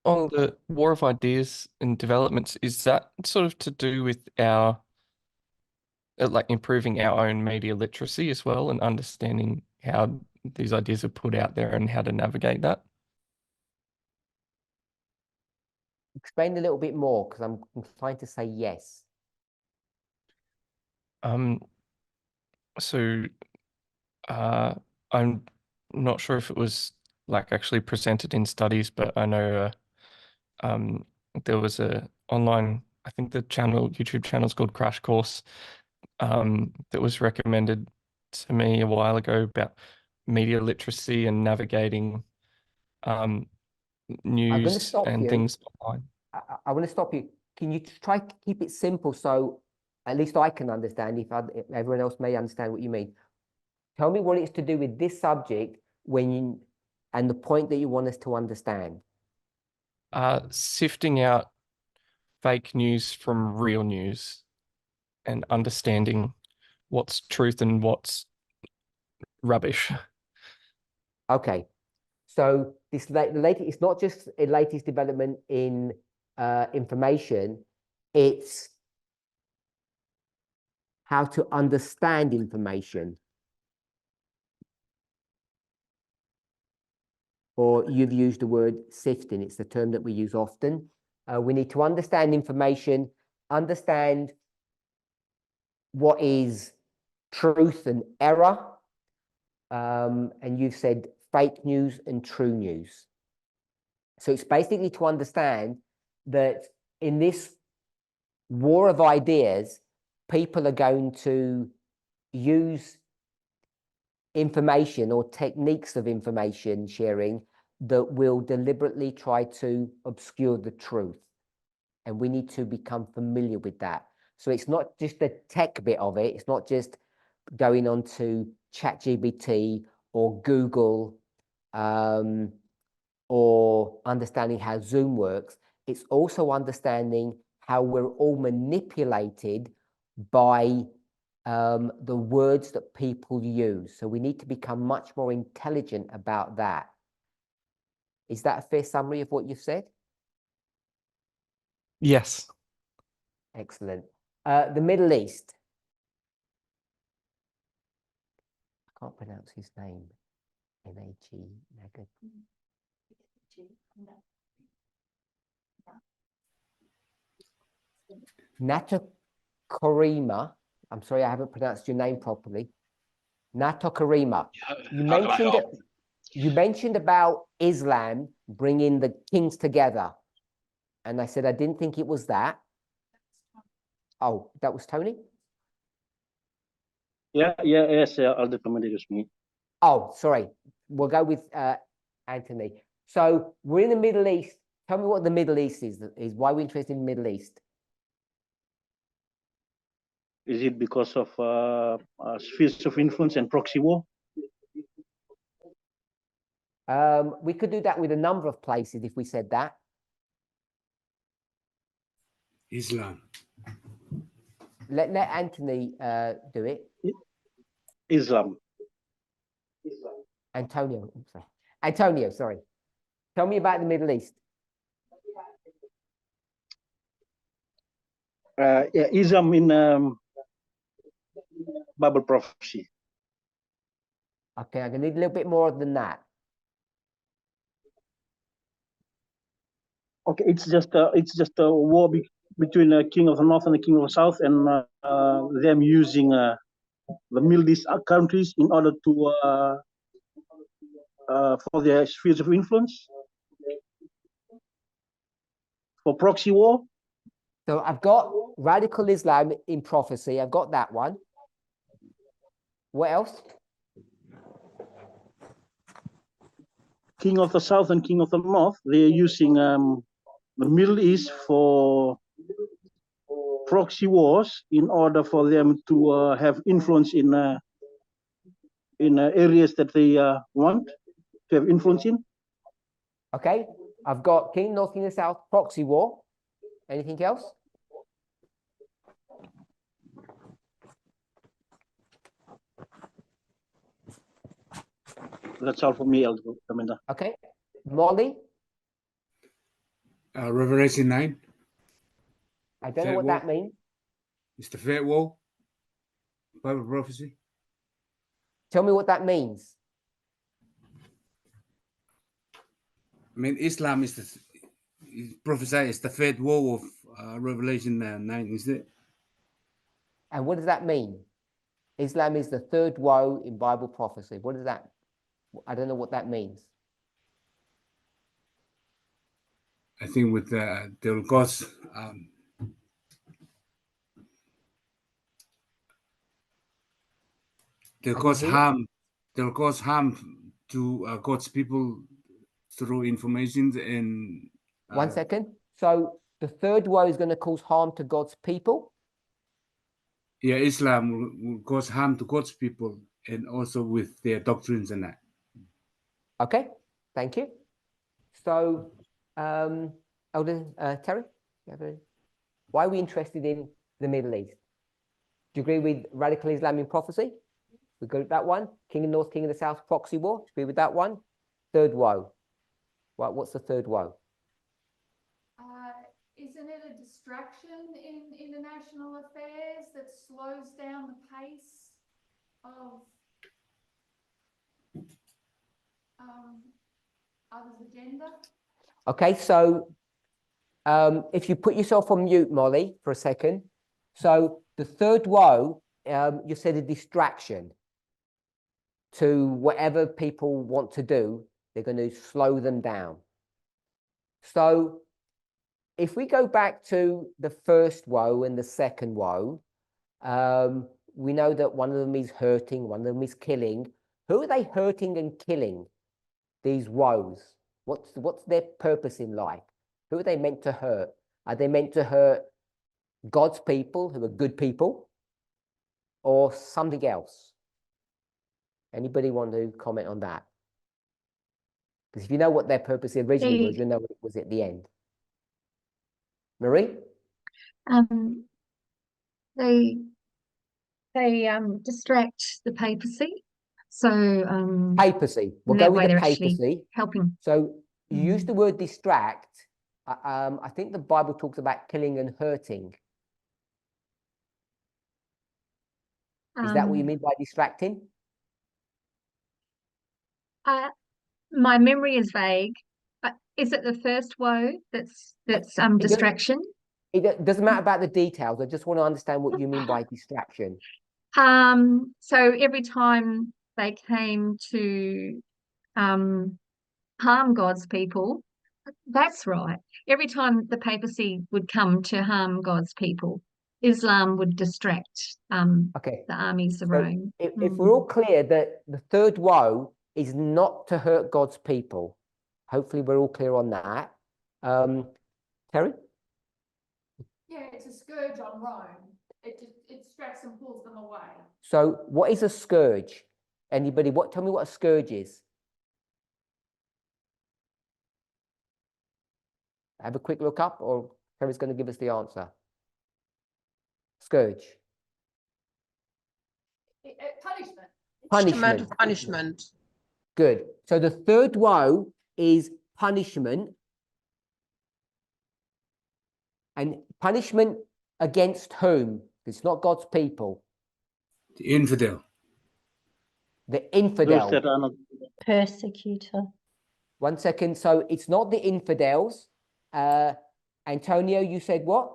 On the war of ideas and developments, is that sort of to do with our like improving our own media literacy as well and understanding how these ideas are put out there and how to navigate that? Explain a little bit more, because I'm inclined to say yes. So I'm not sure if it was like actually presented in studies, but I know there was a online, I think the YouTube channel is called Crash Course, that was recommended to me a while ago about media literacy and navigating news and things online. I want to stop you. Can you try to keep it simple so at least I can understand, if everyone else may understand what you mean? Tell me what it's to do with this subject and the point that you want us to understand. Sifting out fake news from real news and understanding what's truth and what's rubbish. Okay, so the latest, it's not just a latest development in information, it's how to understand information. Or you've used the word sifting, it's the term that we use often. We need to understand information, understand what is truth and error. And you've said fake news and true news. So it's basically to understand that in this war of ideas, people are going to use information or techniques of information sharing that will deliberately try to obscure the truth. And we need to become familiar with that. So it's not just the tech bit of it. It's not just going on to ChatGPT or Google or understanding how Zoom works. It's also understanding how we're all manipulated by the words that people use. So we need to become much more intelligent about that. Is that a fair summary of what you've said? Yes. Excellent. The Middle East. I can't pronounce his name. N-A-G. Natakarima. I'm sorry, I haven't pronounced your name properly. Natakarima. You mentioned about Islam bringing the kings together, and I said I didn't think it was that. Oh, that was Tony? Yes, Elder Parminder, it was me. Oh, sorry. We'll go with Anthony. So we're in the Middle East. Tell me what the Middle East is why we're interested in the Middle East. Is it because of spheres of influence and proxy war? We could do that with a number of places if we said that. Islam. Let Anthony do it. Islam. Antonio, I'm sorry. Antonio, sorry. Tell me about the Middle East. Islam in Bible prophecy. Okay, I'm gonna need a little bit more than that. Okay, it's just a war between the king of the north and the king of the south, and them using the Middle East countries in order to for their spheres of influence, for proxy war. So I've got radical Islam in prophecy. I've got that one. What else? King of the south and king of the north, they're using the Middle East for proxy wars in order for them to have influence in areas that they want to have influence in. Okay, I've got King North, King of South, proxy war. Anything else? That's all for me, Elder Parminder. Okay, Molly. Revelation 9. I don't know what that means. It's the third wall. Bible prophecy. Tell me what that means. I mean, Islam is prophesied as the third wall of Revelation 9, isn't it? And what does that mean? Islam is the third woe in Bible prophecy. What does that? I don't know what that means. I think with they'll cause harm. They'll cause harm to God's people through information and. 1 second. So the third woe is going to cause harm to God's people. Yeah, Islam will cause harm to God's people and also with their doctrines and that. Okay, thank you. So, Elder Terry, why are we interested in the Middle East? Do you agree with radical Islam in prophecy? We go with that one. King of the North, King of the South, proxy war. Do you agree with that one? Third woe. Right, what's the third woe? Isn't it a distraction in international affairs that slows down the pace of others' agenda? Okay, so if you put yourself on mute, Molly, for a second. So the third woe, you said a distraction to whatever people want to do. They're going to slow them down. So if we go back to the first woe and the second woe, we know that one of them is hurting, one of them is killing. Who are they hurting and killing, these woes? What's their purpose in life? Who are they meant to hurt? Are they meant to hurt God's people, who are good people, or something else? Anybody want to comment on that? Because if you know what their purpose originally was, you know what it was at the end. Marie? They distract the papacy. So papacy. We'll go with the papacy. Helping. So you use the word distract. I think the Bible talks about killing and hurting. Is that what you mean by distracting? My memory is vague, but is it the first woe that's distraction? It doesn't matter about the details. I just want to understand what you mean by distraction. So every time they came to harm God's people, that's right. Every time the papacy would come to harm God's people, Islam would distract Okay. the armies of So Rome. if we're all clear that the third woe is not to hurt God's people, hopefully we're all clear on that. Terry? Yeah, it's a scourge on Rome. It distracts and pulls them away. So what is a scourge? Anybody? Tell me what a scourge is. Have a quick look up, or Terry's going to give us the answer. Scourge. Punishment. Punishment. Punishment. Good. So the third woe is punishment. And punishment against whom? It's not God's people. The infidel. The infidel. Those that are not Persecutor. 1 second. So it's not the infidels. Antonio, you said what?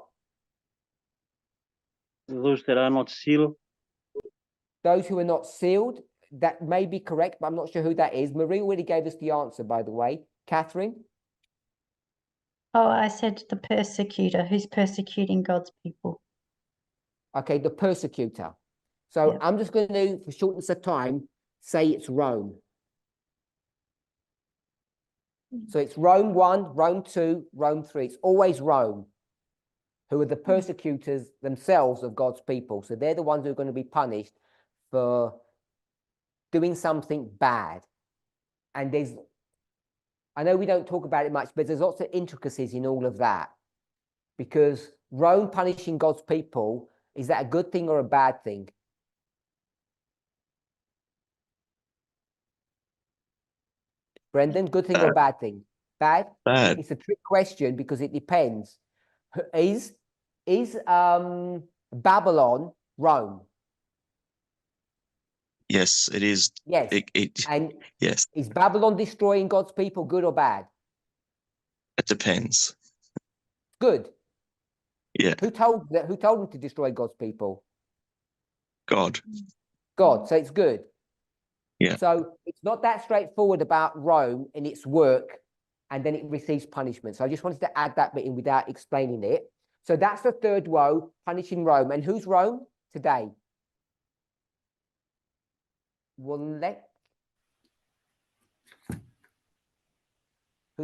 those that are not sealed. Those who are not sealed. That may be correct, but I'm not sure who that is. Marie already gave us the answer, by the way. Catherine? Oh, I said the persecutor who's persecuting God's people. Okay, the persecutor. So Yeah. I'm just going to, for shortness of time, say it's Rome. So it's Rome 1, Rome 2, Rome 3. It's always Rome, who are the persecutors themselves of God's people. So they're the ones who are going to be punished for doing something bad. And I know we don't talk about it much, but there's lots of intricacies in all of that. Because Rome punishing God's people, is that a good thing or a bad thing? Brendan, good thing or bad thing? Bad? Bad. It's a trick question because it depends. Is Babylon Rome? Yes, it is. Yes. And yes, is Babylon destroying God's people good or bad? it depends. Good. Yeah, Who told them to destroy God's people? God. God. So it's good. Yeah. So it's not that straightforward about Rome and its work, and then it receives punishment. So I just wanted to add that bit in without explaining it. So that's the third woe, punishing Rome. And who's Rome today? Who's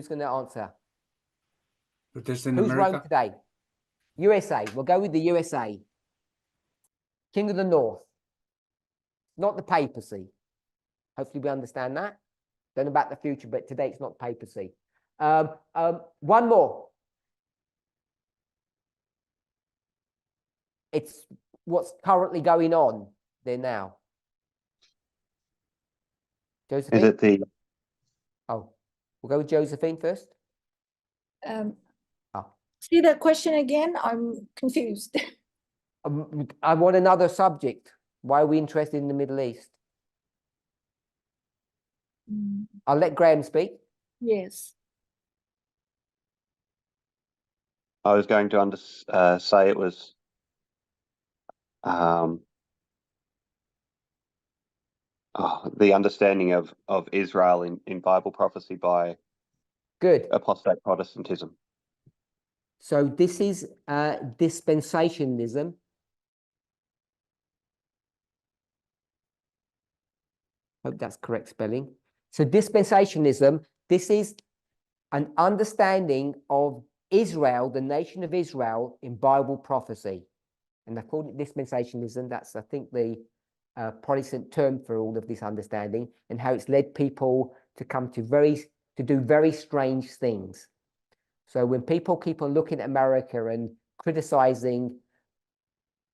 going to answer? Protestant Who's America. Rome today? USA. We'll go with the USA. King of the North. Not the papacy. Hopefully we understand that. Don't know about the future, but today it's not papacy. One more. It's what's currently going on there now. Josephine? Is it the Oh, we'll go with Josephine first. See that question again? I'm confused. I want another subject. Why are we interested in the Middle East? I'll let Graham speak. Yes. I was going to say it was the understanding of Israel in Bible prophecy by Good. apostate Protestantism. So this is dispensationalism. Hope that's correct spelling. So dispensationalism, this is an understanding of Israel, the nation of Israel, in Bible prophecy. And they call it dispensationalism. That's, I think, the Protestant term for all of this understanding, and how it's led people to come to do very strange things. So when people keep on looking at America and criticizing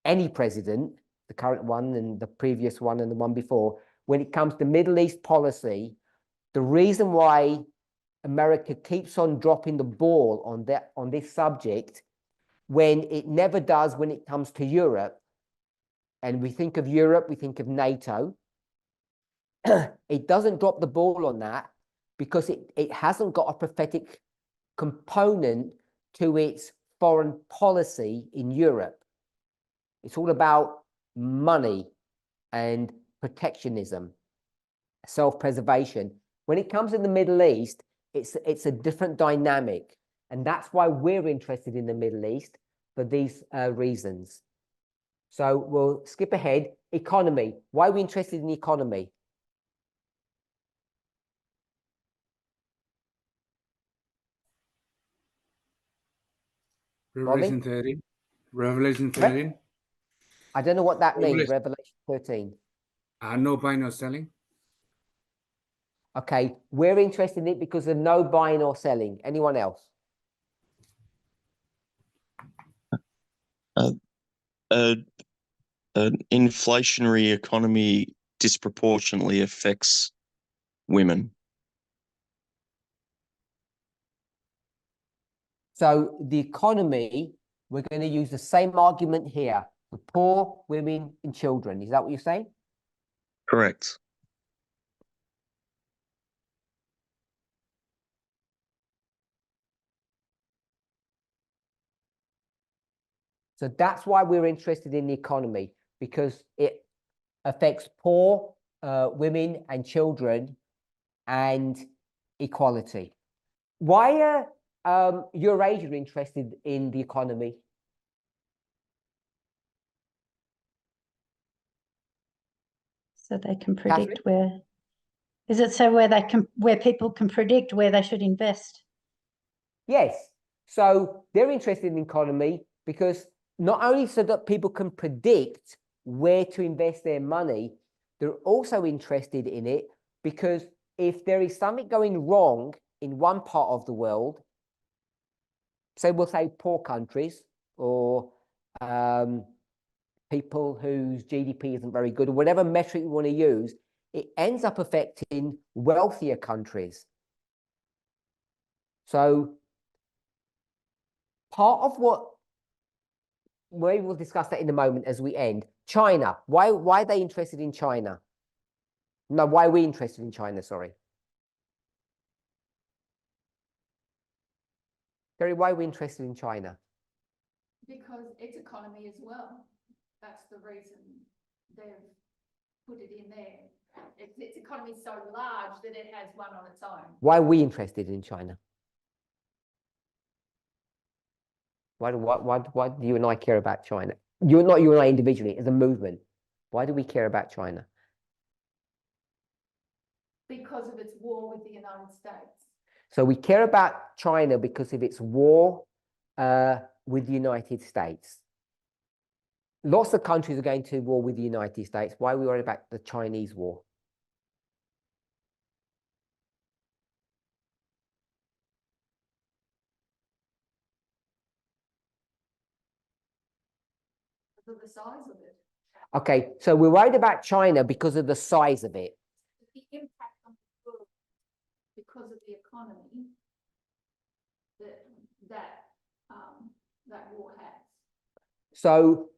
any president, the current one and the previous one and the one before, when it comes to Middle East policy, the reason why America keeps on dropping the ball on this subject when it never does when it comes to Europe. And we think of Europe, we think of NATO. It doesn't drop the ball on that because it hasn't got a prophetic component to its foreign policy in Europe. It's all about money and protectionism, self-preservation. When it comes in the Middle East, it's a different dynamic. And that's why we're interested in the Middle East for these reasons. So we'll skip ahead. Economy. Why are we interested in the economy? Revelation 13. Revelation 13. I don't know what that means, Revelation 13. No buying or selling. Okay, we're interested in it because of no buying or selling. Anyone else? An inflationary economy disproportionately affects women. So the economy, we're going to use the same argument here. The poor, women, and children. Is that what you're saying? Correct. So that's why we're interested in the economy, because it affects poor, women and children, and equality. Why are Eurasia interested in the economy? So they can predict where. Is it so where people can predict where they should invest? Yes. So they're interested in the economy because not only so that people can predict where to invest their money, they're also interested in it because if there is something going wrong in one part of the world, say we'll say poor countries or people whose GDP isn't very good, or whatever metric you want to use, it ends up affecting wealthier countries. So part of what we will discuss that in a moment as we end. China. Why are they interested in China? No, why are we interested in China? Sorry. Gary, why are we interested in China? Because its economy as well. That's the reason they've put it in there. Its economy is so large that it has one on its own. Why are we interested in China? Why do you and I care about China? You and I individually, as a movement. Why do we care about China? Because of its war with the United States. So we care about China because of its war with the United States. Lots of countries are going to war with the United States. Why are we worried about the Chinese war? Because of the size of it. Okay, so we're worried about China because of the size of it. The impact on the world because of the economy that war has. So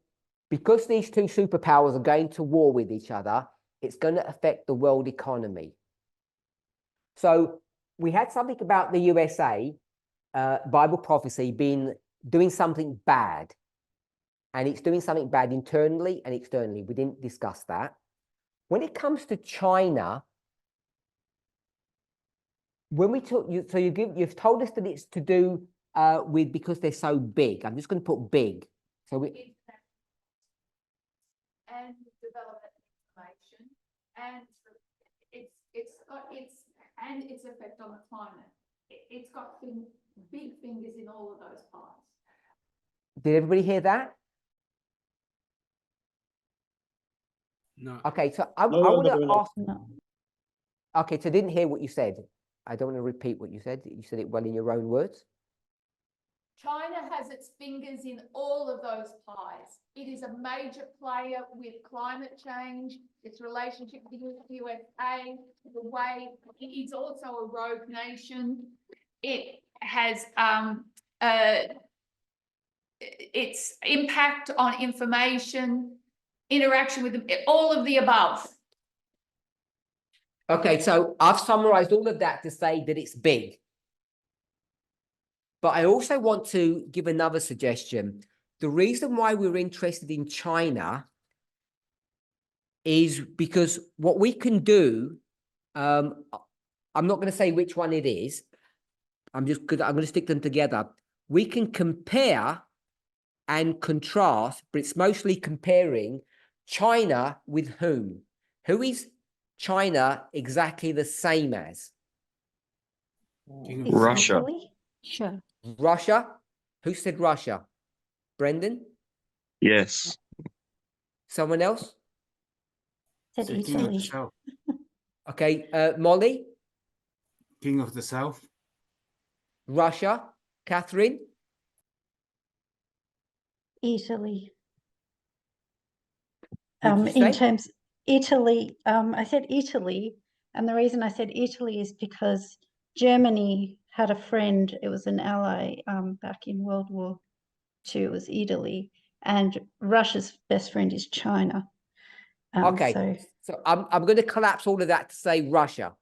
because these two superpowers are going to war with each other, it's going to affect the world economy. So we had something about the USA, Bible prophecy, doing something bad. And it's doing something bad internally and externally. We didn't discuss that. When it comes to China, when we talk, you've told us that it's to do with because they're so big. I'm just going to put big. So we and development information, and its effect on the climate. It's got big fingers in all of those pies. Did everybody hear that? No. Okay, so I want to ask. No. Okay, so I didn't hear what you said. I don't want to repeat what you said. You said it well in your own words. China has its fingers in all of those pies. It is a major player with climate change, its relationship with the USA, the way it is also a rogue nation. It has its impact on information, interaction with all of the above. Okay, so I've summarized all of that to say that it's big. But I also want to give another suggestion. The reason why we're interested in China is because what we can do, I'm not going to say which one it is. I'm going to stick them together. We can compare and contrast, but it's mostly comparing China with whom? Who is China exactly the same as? Russia. Sure. Russia? Who said Russia? Brendan? Yes. Someone else? Said So King of the Italy. South. Okay, Molly? King of the South. Russia? Catherine? Italy. What'd you In say? terms Italy, I said Italy, and the reason I said Italy is because Germany had a friend, it was an ally back in World War II, it was Italy, and Russia's best friend is China. Okay, so I'm going to collapse all of that to say Russia.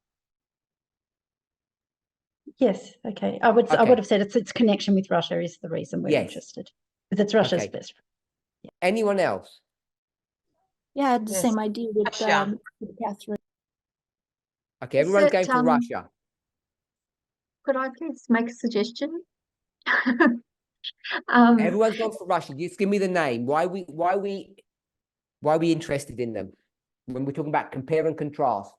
Yes, okay. I would have said its connection with Russia is the reason we're interested. Because it's Russia's best friend. Yeah. Anyone else? Yeah, I had the Yes. same idea with Russia. Catherine. Okay, Is everyone's it, going for Russia. Could I please make a suggestion? Everyone's gone for Russia. Just give me the name. Why are we interested in them when we're talking about compare and contrast?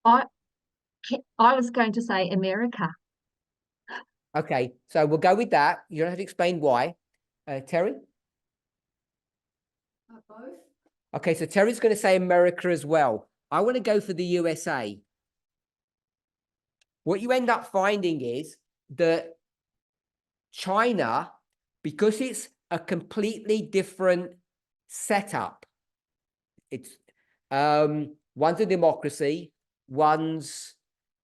I was going to say America. Okay, so we'll go with that. You don't have to explain why. Terry? Both. Okay, so Terry's going to say America as well. I want to go for the USA. What you end up finding is that China, because it's a completely different setup, it's one's a democracy, one's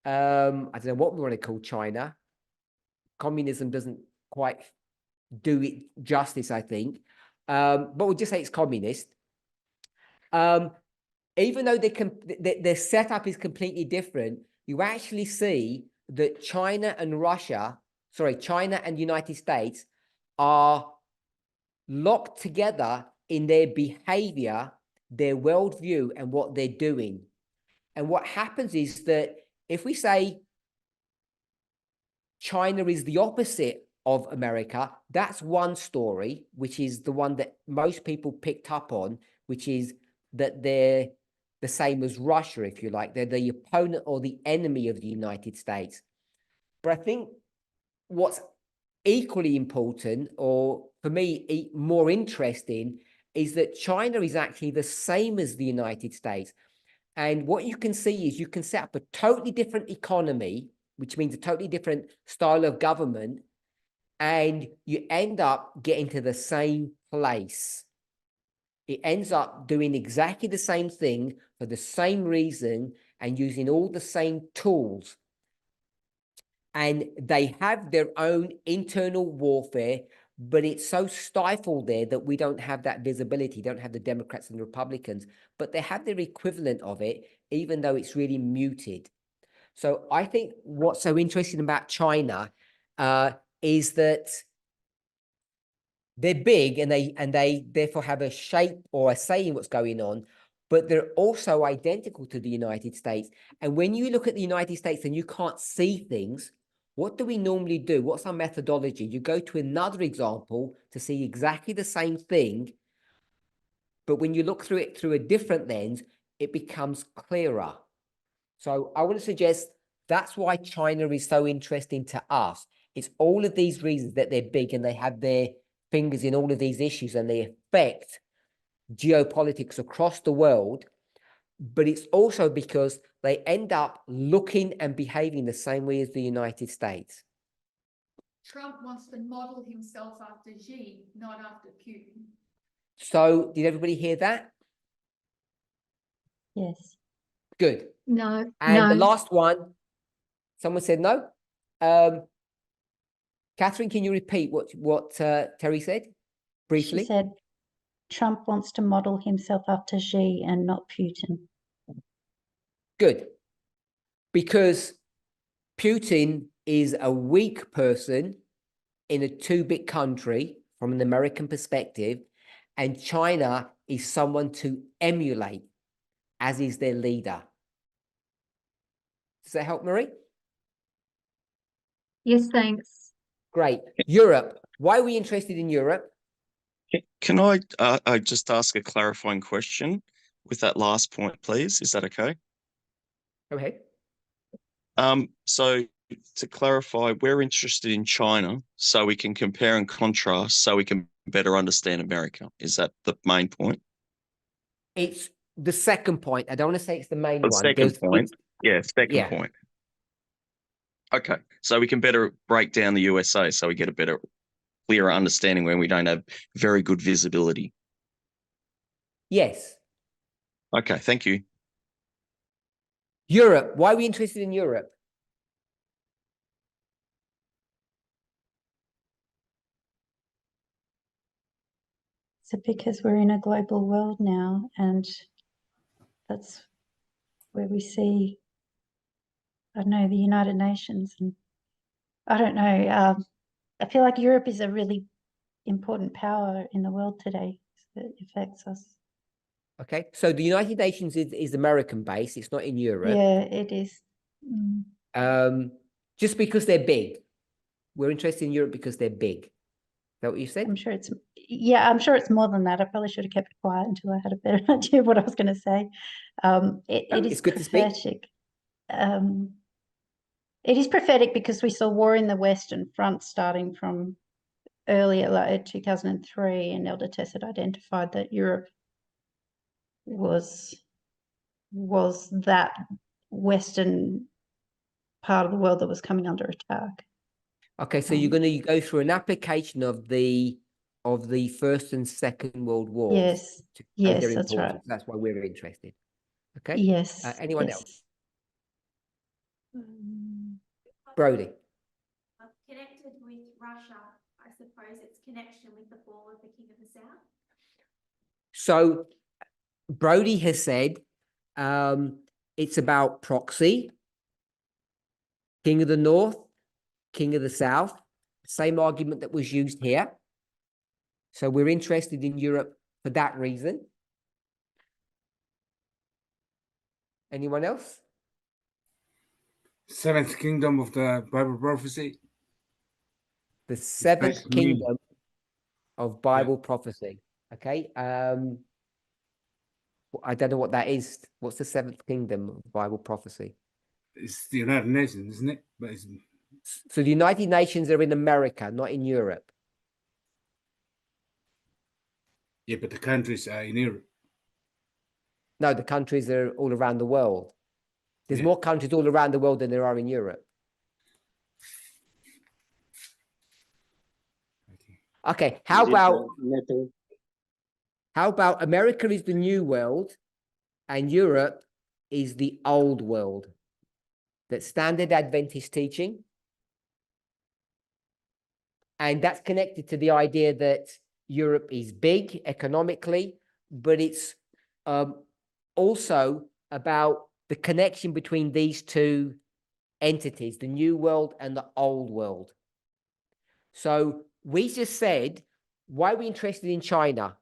I don't know what we want to call China. Communism doesn't quite do it justice, I think. But we'll just say it's communist. Even though their setup is completely different, you actually see that China and United States are locked together in their behavior, their worldview, and what they're doing. And what happens is that if we say China is the opposite of America, that's one story, which is the one that most people picked up on, which is that they're the same as Russia, if you like. They're the opponent or the enemy of the United States. But I think what's equally important, or for me, more interesting, is that China is actually the same as the United States. And what you can see is you can set up a totally different economy, which means a totally different style of government, and you end up getting to the same place. It ends up doing exactly the same thing for the same reason and using all the same tools. And they have their own internal warfare, but it's so stifled there that we don't have that visibility, don't have the Democrats and the Republicans, but they have their equivalent of it, even though it's really muted. So I think what's so interesting about China is that they're big and they therefore have a shape or a say in what's going on, but they're also identical to the United States. And when you look at the United States and you can't see things, what do we normally do? What's our methodology? You go to another example to see exactly the same thing, but when you look through it through a different lens, it becomes clearer. So I want to suggest that's why China is so interesting to us. It's all of these reasons that they're big and they have their fingers in all of these issues and they affect geopolitics across the world. But it's also because they end up looking and behaving the same way as the United States. Trump wants to model himself after Xi, not after Putin. So did everybody hear that? Yes. Good. No, And the no. last one, someone said no. Catherine, can you repeat what Terry said briefly? She said Trump wants to model himself after Xi and not Putin. Good. Because Putin is a weak person in a too-big country from an American perspective, and China is someone to emulate, as is their leader. Does that help, Marie? Yes, thanks. Great. Europe. Why are we interested in Europe? Can I just ask a clarifying question with that last point, please? Is that okay? Go ahead. So to clarify, we're interested in China so we can compare and contrast so we can better understand America. Is that the main point? It's the second point. I don't want to say it's the main The one. second point. Yeah, second yeah. point. Okay. So we can better break down the USA so we get a better, clearer understanding when we don't have very good visibility. Yes. Okay, thank you. Europe. Why are we interested in Europe? So because we're in a global world now, and that's where we see, I don't know, the United Nations, and I don't know, I feel like Europe is a really important power in the world today that affects us. Okay. So the United Nations is American based. It's not in Europe. Yeah, it is. Just because they're big. We're interested in Europe because they're big. Is that what you said? I'm sure it's more than that. I probably should have kept it quiet until I had a better idea of what I was going to say. It is it's good to speak. prophetic. It is prophetic because we saw war in the Western Front starting from earlier, like 2003, and Elder Tess had identified that Europe was that Western part of the world that was coming under attack. Okay, so you're going to go through an application of the First and Second World Wars. Yes, yes, their that's right. importance. That's why we're interested. Okay. Yes. Anyone yes. else? Brody. Connected with Russia, I suppose its connection with the fall of the King of the South. So Brody has said it's about proxy, King of the North, King of the South, same argument that was used here. So we're interested in Europe for that reason. Anyone else? Seventh kingdom of the Bible prophecy. The seventh kingdom of Bible prophecy. Okay. I don't know what that is. What's the seventh kingdom of Bible prophecy? It's the United Nations, isn't it? But it's... So the United Nations are in America, not in Europe. Yeah, but the countries are in Europe. No, the countries are all around the world. There's more countries all around the world than there are in Europe. Okay, how about America is the new world and Europe is the old world? That's Standard Adventist teaching. And that's connected to the idea that Europe is big economically, but it's also about the connection between these two entities, the new world and the old world. So we just said, why are we interested in China?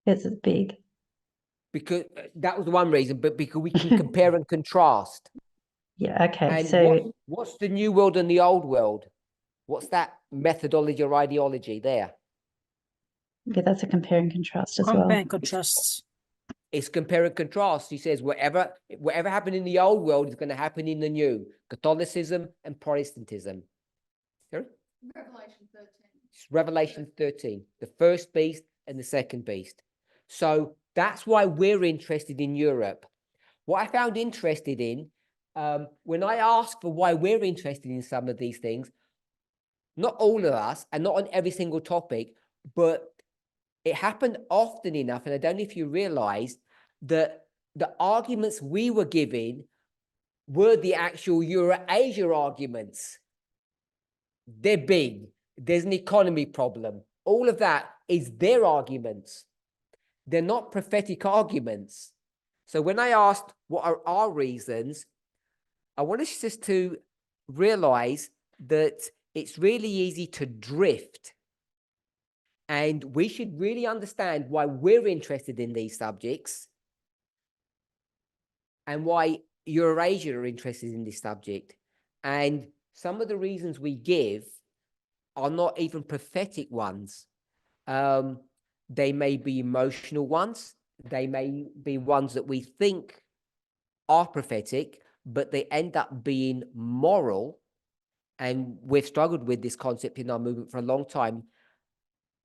Because it's big. Because that was one reason, but because we can compare and contrast. Yeah, okay. And So what's the new world and the old world? What's that methodology or ideology there? yeah, that's a compare and contrast as well. Compare and contrast. It's compare and contrast. He says whatever happened in the old world is going to happen in the new. Catholicism and Protestantism. Sorry? Revelation 13. It's Revelation 13, the first beast and the second beast. So that's why we're interested in Europe. What I found interested in, when I ask for why we're interested in some of these things, not all of us and not on every single topic, but it happened often enough, and I don't know if you realized that the arguments we were giving were the actual Eurasia arguments. They're big. There's an economy problem. All of that is their arguments. They're not prophetic arguments. So when I asked what are our reasons, I want us just to realize that it's really easy to drift. And we should really understand why we're interested in these subjects and why Eurasia are interested in this subject. And some of the reasons we give are not even prophetic ones. They may be emotional ones. They may be ones that we think are prophetic, but they end up being moral. And we've struggled with this concept in our movement for a long time.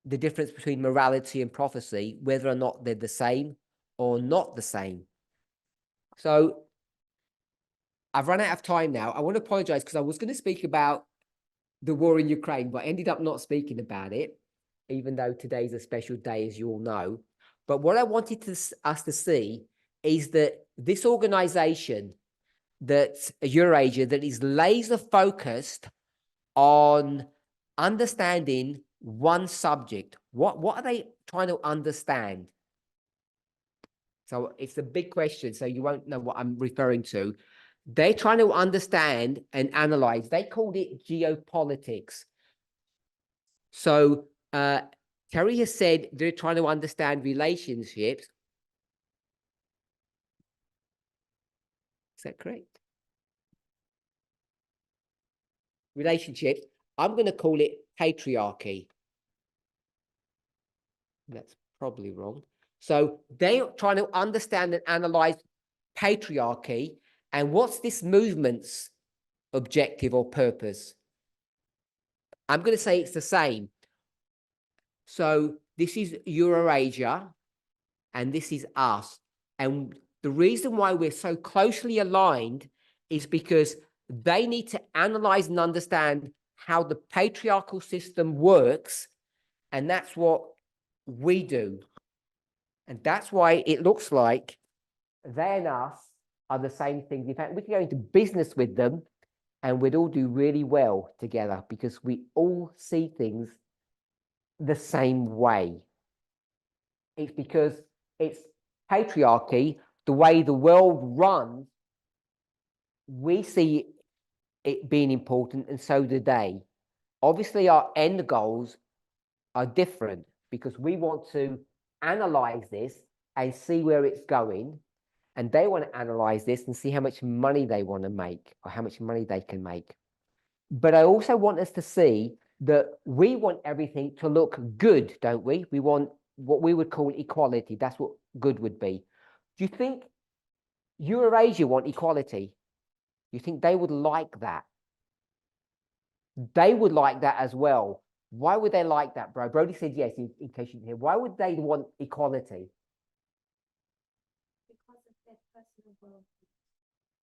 The difference between morality and prophecy, whether or not they're the same or not the same. So I've run out of time now. I want to apologize because I was going to speak about the war in Ukraine, but I ended up not speaking about it, even though today's a special day, as you all know. But what I wanted us to see is that this organization, that Eurasia, that is laser focused on understanding one subject. What are they trying to understand? So it's a big question, so you won't know what I'm referring to. They're trying to understand and analyze. They called it geopolitics. So Terry has said they're trying to understand relationships. Is that correct? Relationships. I'm going to call it patriarchy. That's probably wrong. So they're trying to understand and analyze patriarchy. And what's this movement's objective or purpose? I'm going to say it's the same. So this is Eurasia and this is us. And the reason why we're so closely aligned is because they need to analyze and understand how the patriarchal system works. And that's what we do. And that's why it looks like they and us are the same things. In fact, we can go into business with them and we'd all do really well together because we all see things the same way. It's because it's patriarchy, the way the world runs, we see it being important, and so do they. Obviously, our end goals are different because we want to analyze this and see where it's going, and they want to analyze this and see how much money they want to make or how much money they can make. But I also want us to see that we want everything to look good, don't we? We want what we would call equality. That's what good would be. Do you think Eurasia want equality? You think they would like that? They would like that as well. Why would they like that, bro? Brody said yes, in case you didn't hear. Why would they want equality? Because of their personal world.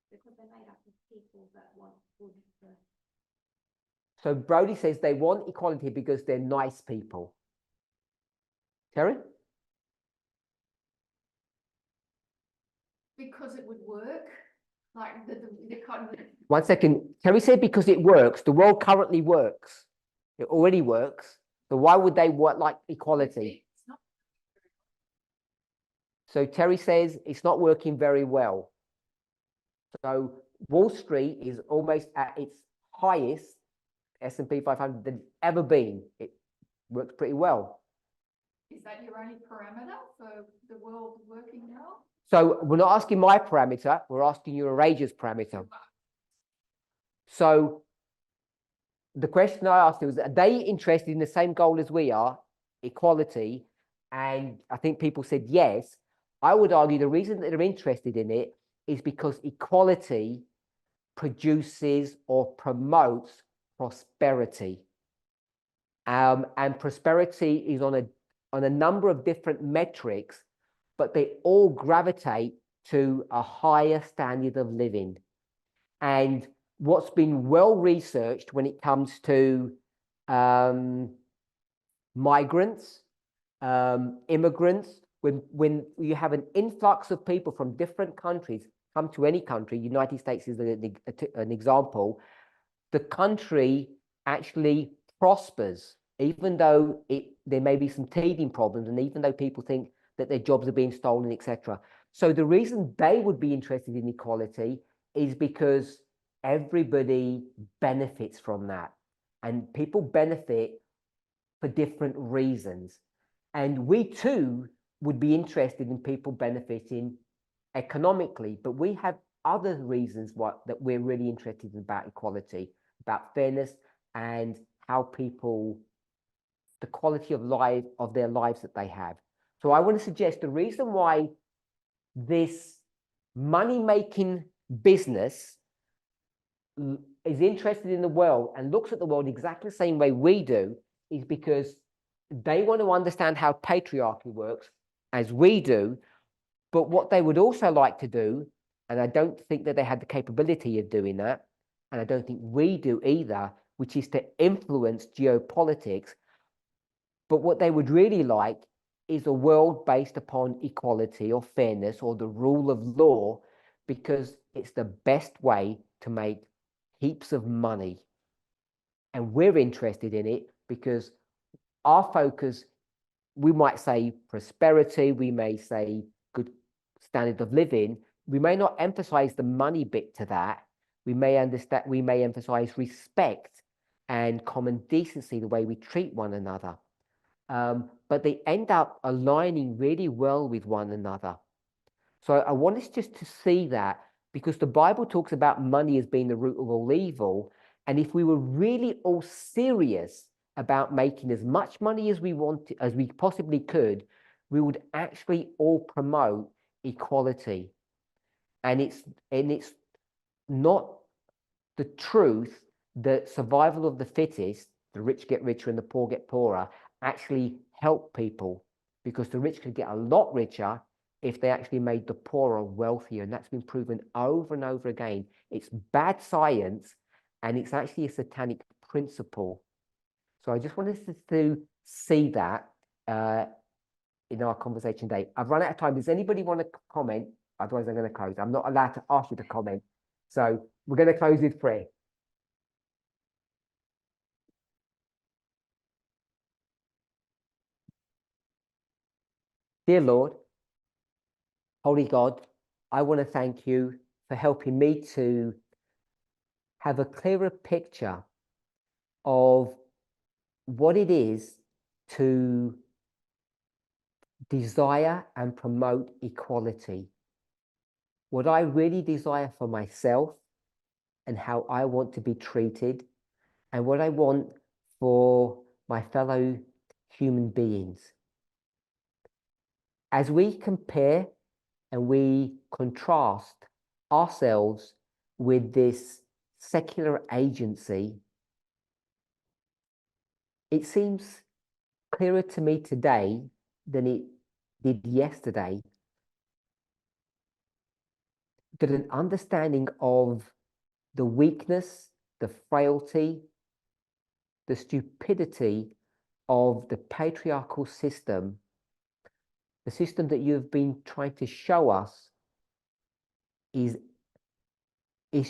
Because they're made up of people that want good for. So Brody says they want equality because they're nice people. Terry? Because it would work, like the kind of. 1 second. Terry said because it works. The world currently works. It already works. So why would they want like equality? So Terry says it's not working very well. So Wall Street is almost at its highest S&P 500 than ever been. It works pretty well. Is that your only parameter for the world working well? So we're not asking my parameter, we're asking Eurasia's parameter. So the question I asked was, are they interested in the same goal as we are, equality? And I think people said yes. I would argue the reason that they're interested in it is because equality produces or promotes prosperity. And prosperity is on a number of different metrics, but they all gravitate to a higher standard of living. And what's been well researched when it comes to migrants, immigrants, when you have an influx of people from different countries come to any country, United States is an example, the country actually prospers, even though there may be some teething problems, and even though people think that their jobs are being stolen, etc. So the reason they would be interested in equality is because everybody benefits from that, and people benefit for different reasons. And we too would be interested in people benefiting economically, but we have other reasons that we're really interested in about equality, about fairness, and how people, the quality of life of their lives that they have. So I want to suggest the reason why this money-making business is interested in the world and looks at the world exactly the same way we do is because they want to understand how patriarchy works as we do, but what they would also like to do, and I don't think that they had the capability of doing that, and I don't think we do either, which is to influence geopolitics. But what they would really like is a world based upon equality or fairness or the rule of law, because it's the best way to make heaps of money. And we're interested in it because our focus, we might say prosperity, we may say good standard of living. We may not emphasize the money bit to that. We may emphasize respect and common decency, the way we treat one another. But they end up aligning really well with one another. So I want us just to see that, because the Bible talks about money as being the root of all evil. And if we were really all serious about making as much money as we wanted, as we possibly could, we would actually all promote equality. And it's not the truth that survival of the fittest, the rich get richer and the poor get poorer, actually help people, because the rich could get a lot richer if they actually made the poorer wealthier. And that's been proven over and over again. It's bad science, and it's actually a satanic principle. So I just wanted to see that in our conversation today. I've run out of time. Does anybody want to comment? Otherwise, I'm going to close. I'm not allowed to ask you to comment. So we're going to close with prayer. Dear Lord, Holy God, I want to thank you for helping me to have a clearer picture of what it is to desire and promote equality. What I really desire for myself and how I want to be treated, and what I want for my fellow human beings. As we compare and we contrast ourselves with this secular agency, it seems clearer to me today than it did yesterday that an understanding of the weakness, the frailty, the stupidity of the patriarchal system, the system that you've been trying to show us is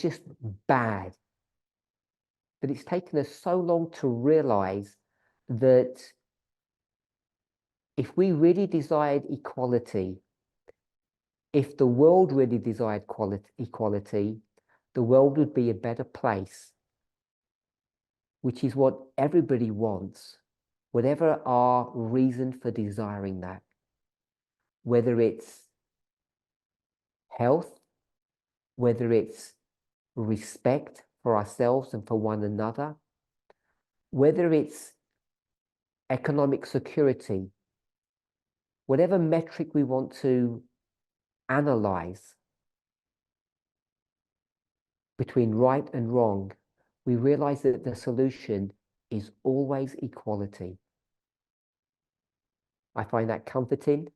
just bad. That it's taken us so long to realize that if we really desired equality, if the world really desired equality, the world would be a better place, which is what everybody wants, whatever our reason for desiring that, whether it's health, whether it's respect for ourselves and for one another, whether it's economic security, whatever metric we want to analyze between right and wrong, we realize that the solution is always equality. I find that comforting,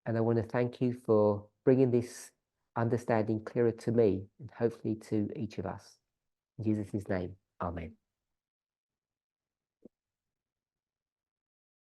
and I want to thank you for bringing this understanding clearer to me and hopefully to each of us. In Jesus' name, amen.